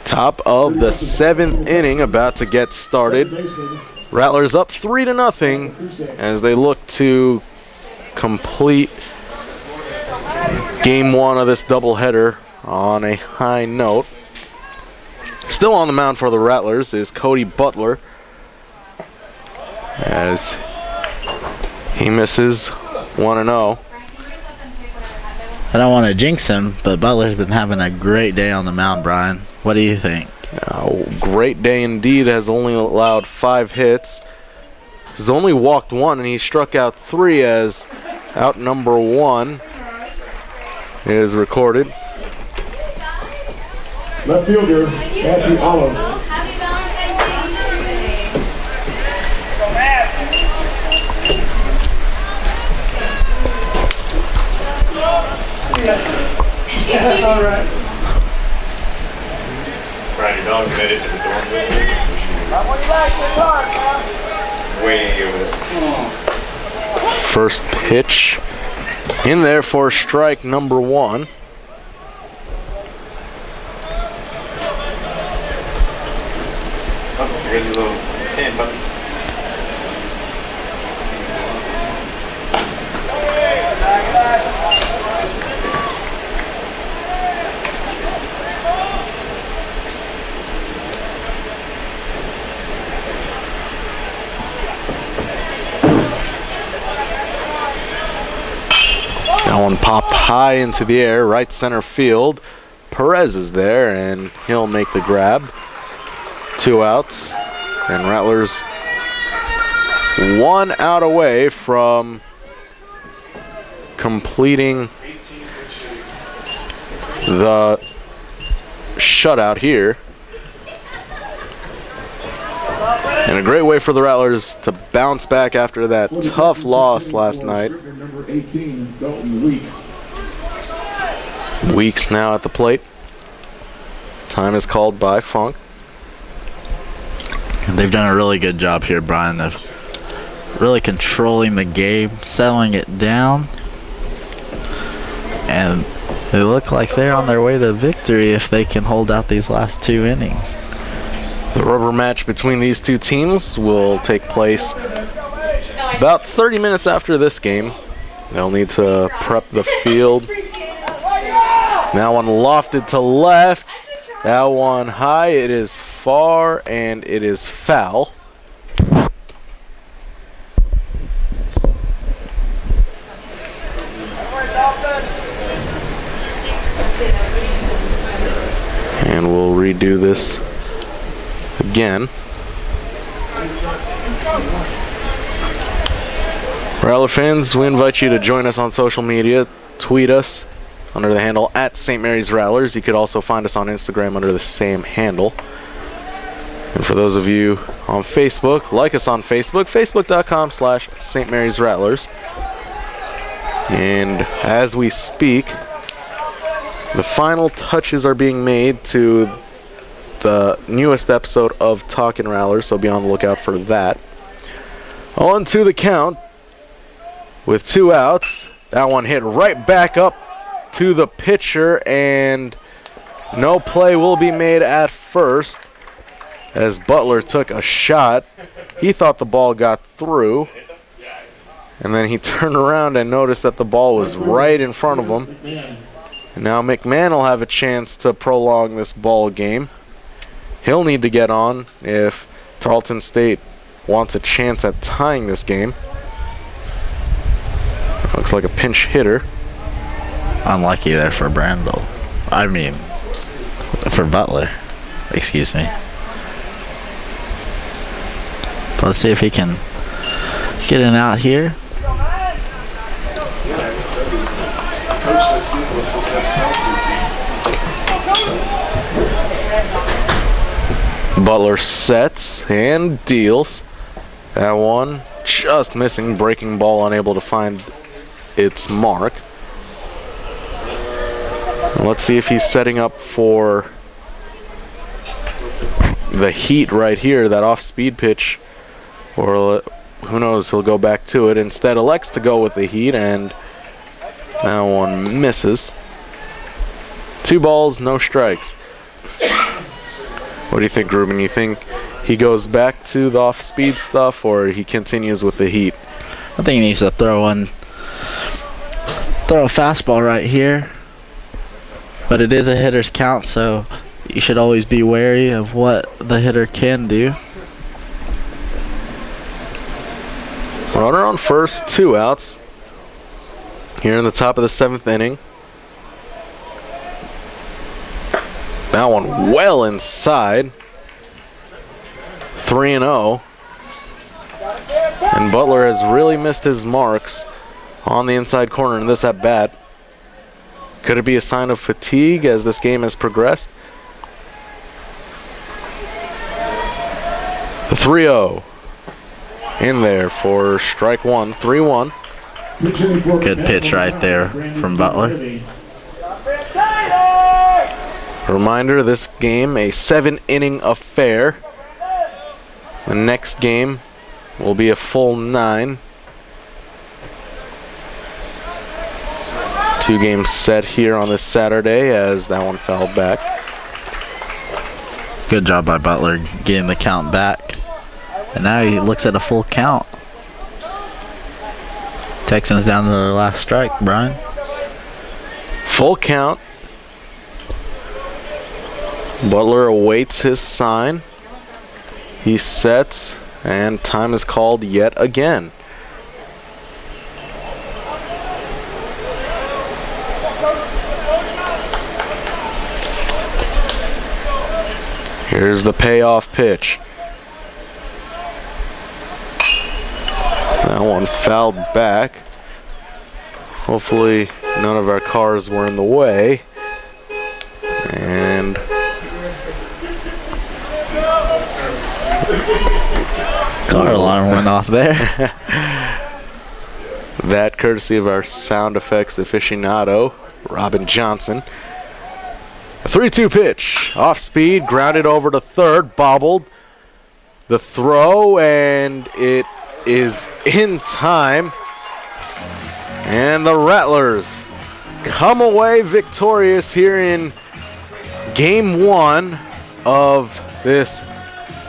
[SPEAKER 1] Top of the 7th inning about to get started. Rattlers up 3-0 as they look to complete game 1 of this doubleheader on a high note. Still on the mound for the Rattlers is Cody Butler, as he misses 1-0.
[SPEAKER 2] I don't want to jinx him, but Butler's been having a great day on the mound, Brian. What do you think?
[SPEAKER 1] Great day indeed. Has only allowed 5 hits. Has only walked 1, and he struck out 3 as out number 1 is recorded.
[SPEAKER 3] Left fielder, Matthew Olive.
[SPEAKER 6] All right.
[SPEAKER 5] Ride your dog headed to the door. Way over there.
[SPEAKER 1] First pitch in there for strike number 1.
[SPEAKER 5] Oh, here's your little hand button.
[SPEAKER 1] That one popped high into the air, right center field. Perez is there, and he'll make the grab. 2 outs, and Rattlers 1 out away from completing the shutout here. And a great way for the Rattlers to bounce back after that tough loss last night.
[SPEAKER 6] Number 18, Dalton Weeks.
[SPEAKER 1] Weeks now at the plate. Time is called by Funk.
[SPEAKER 2] They've done a really good job here, Brian, of really controlling the game, settling it down. And they look like they're on their way to victory if they can hold out these last 2 innings.
[SPEAKER 1] The rubber match between these two teams will take place about 30 minutes after this game. They'll need to prep the field. That one lofted to left. That one high. It is far and it is foul. And we'll redo this again. Rattler fans, we invite you to join us on social media. Tweet us under the handle at St. Mary's Rattlers. You could also find us on Instagram under the same handle. And for those of you on Facebook, like us on Facebook, facebook.com/St. Mary's Rattlers. And as we speak, the final touches are being made to the newest episode of Talkin' Rattlers, so be on the lookout for that. On to the count with 2 outs. That one hit right back up to the pitcher, and no play will be made at first as Butler took a shot. He thought the ball got through, and then he turned around and noticed that the ball was right in front of him. And now McMahon will have a chance to prolong this ball game. He'll need to get on if Tarleton State wants a chance at tying this game. Looks like a pinch hitter.
[SPEAKER 2] Unlucky there for Brandel. I mean, for Butler. Excuse me. But let's see if he can get an out here.
[SPEAKER 1] Butler sets and deals. That one just missing. Breaking ball, unable to find its mark. Let's see if he's setting up for the heat right here, that off-speed pitch. Or who knows, he'll go back to it. Instead, elects to go with the heat, and that one misses. 2 balls, no strikes. What do you think, Ruben? You think he goes back to the off-speed stuff, or he continues with the heat?
[SPEAKER 2] I think he needs to throw a fastball right here. But it is a hitter's count, so you should always be wary of what the hitter can do.
[SPEAKER 1] Runner on first, 2 outs. Here in the top of the 7th inning. That one well inside. 3-0. And Butler has really missed his marks on the inside corner in this at bat. Could it be a sign of fatigue as this game has progressed? The 3-0 in there for strike 1, 3-1.
[SPEAKER 2] Good pitch right there from Butler.
[SPEAKER 1] Reminder, this game a 7-inning affair. The next game will be a full 9. 2 games set here on this Saturday as that one fouled back.
[SPEAKER 2] Good job by Butler getting the count back. And now he looks at a full count. Texans down to their last strike, Brian.
[SPEAKER 1] Full count. Butler awaits his sign. He sets, and time is called yet again. Here's the payoff pitch. That one fouled back. Hopefully none of our cars were in the way. And
[SPEAKER 2] car alarm went off there.
[SPEAKER 1] that courtesy of our sound effects aficionado, Robin Johnson. A 3-2 pitch, off speed, grounded over to third, bobbled. The throw, and it is in time. And the Rattlers come away victorious here in Game 1 of this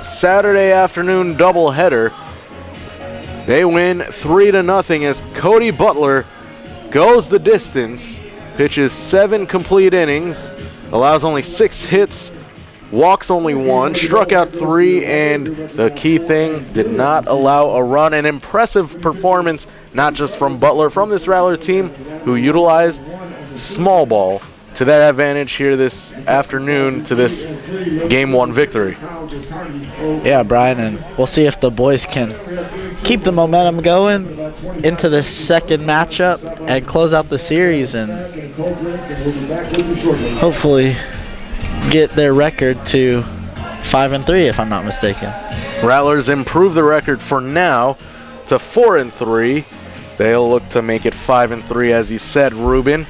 [SPEAKER 1] Saturday afternoon doubleheader. They win 3-0 as Cody Butler goes the distance, pitches 7 complete innings, allows only 6 hits, walks only 1, struck out 3, and the key thing, did not allow a run. An impressive performance, not just from Butler, from this Rattler team who utilized small ball to that advantage here this afternoon to this Game 1 victory.
[SPEAKER 2] Yeah, Brian, and we'll see if the boys can keep the momentum going into this second matchup and close out the series and hopefully get their record to 5-3, if I'm not mistaken.
[SPEAKER 1] Rattlers improve the record for now to 4-3. They'll look to make it 5-3, as you said, Ruben.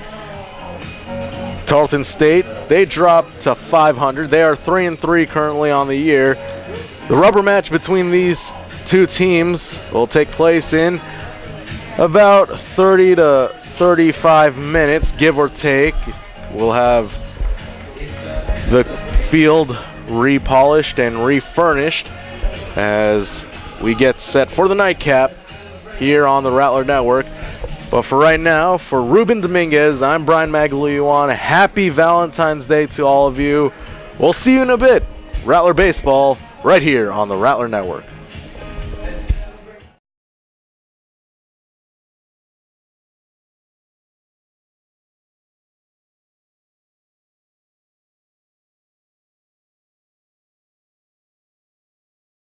[SPEAKER 1] Tarleton State, they dropped to 500. They are 3-3 currently on the year. The rubber match between these two teams will take place in about 30 to 35 minutes, give or take. We'll have the field repolished and refurnished as we get set for the nightcap here on the Rattler Network. But for right now, for Ruben Dominguez, I'm Brian Magliuan. Happy Valentine's Day to all of you. We'll see you in a bit. Rattler Baseball right here on the Rattler Network.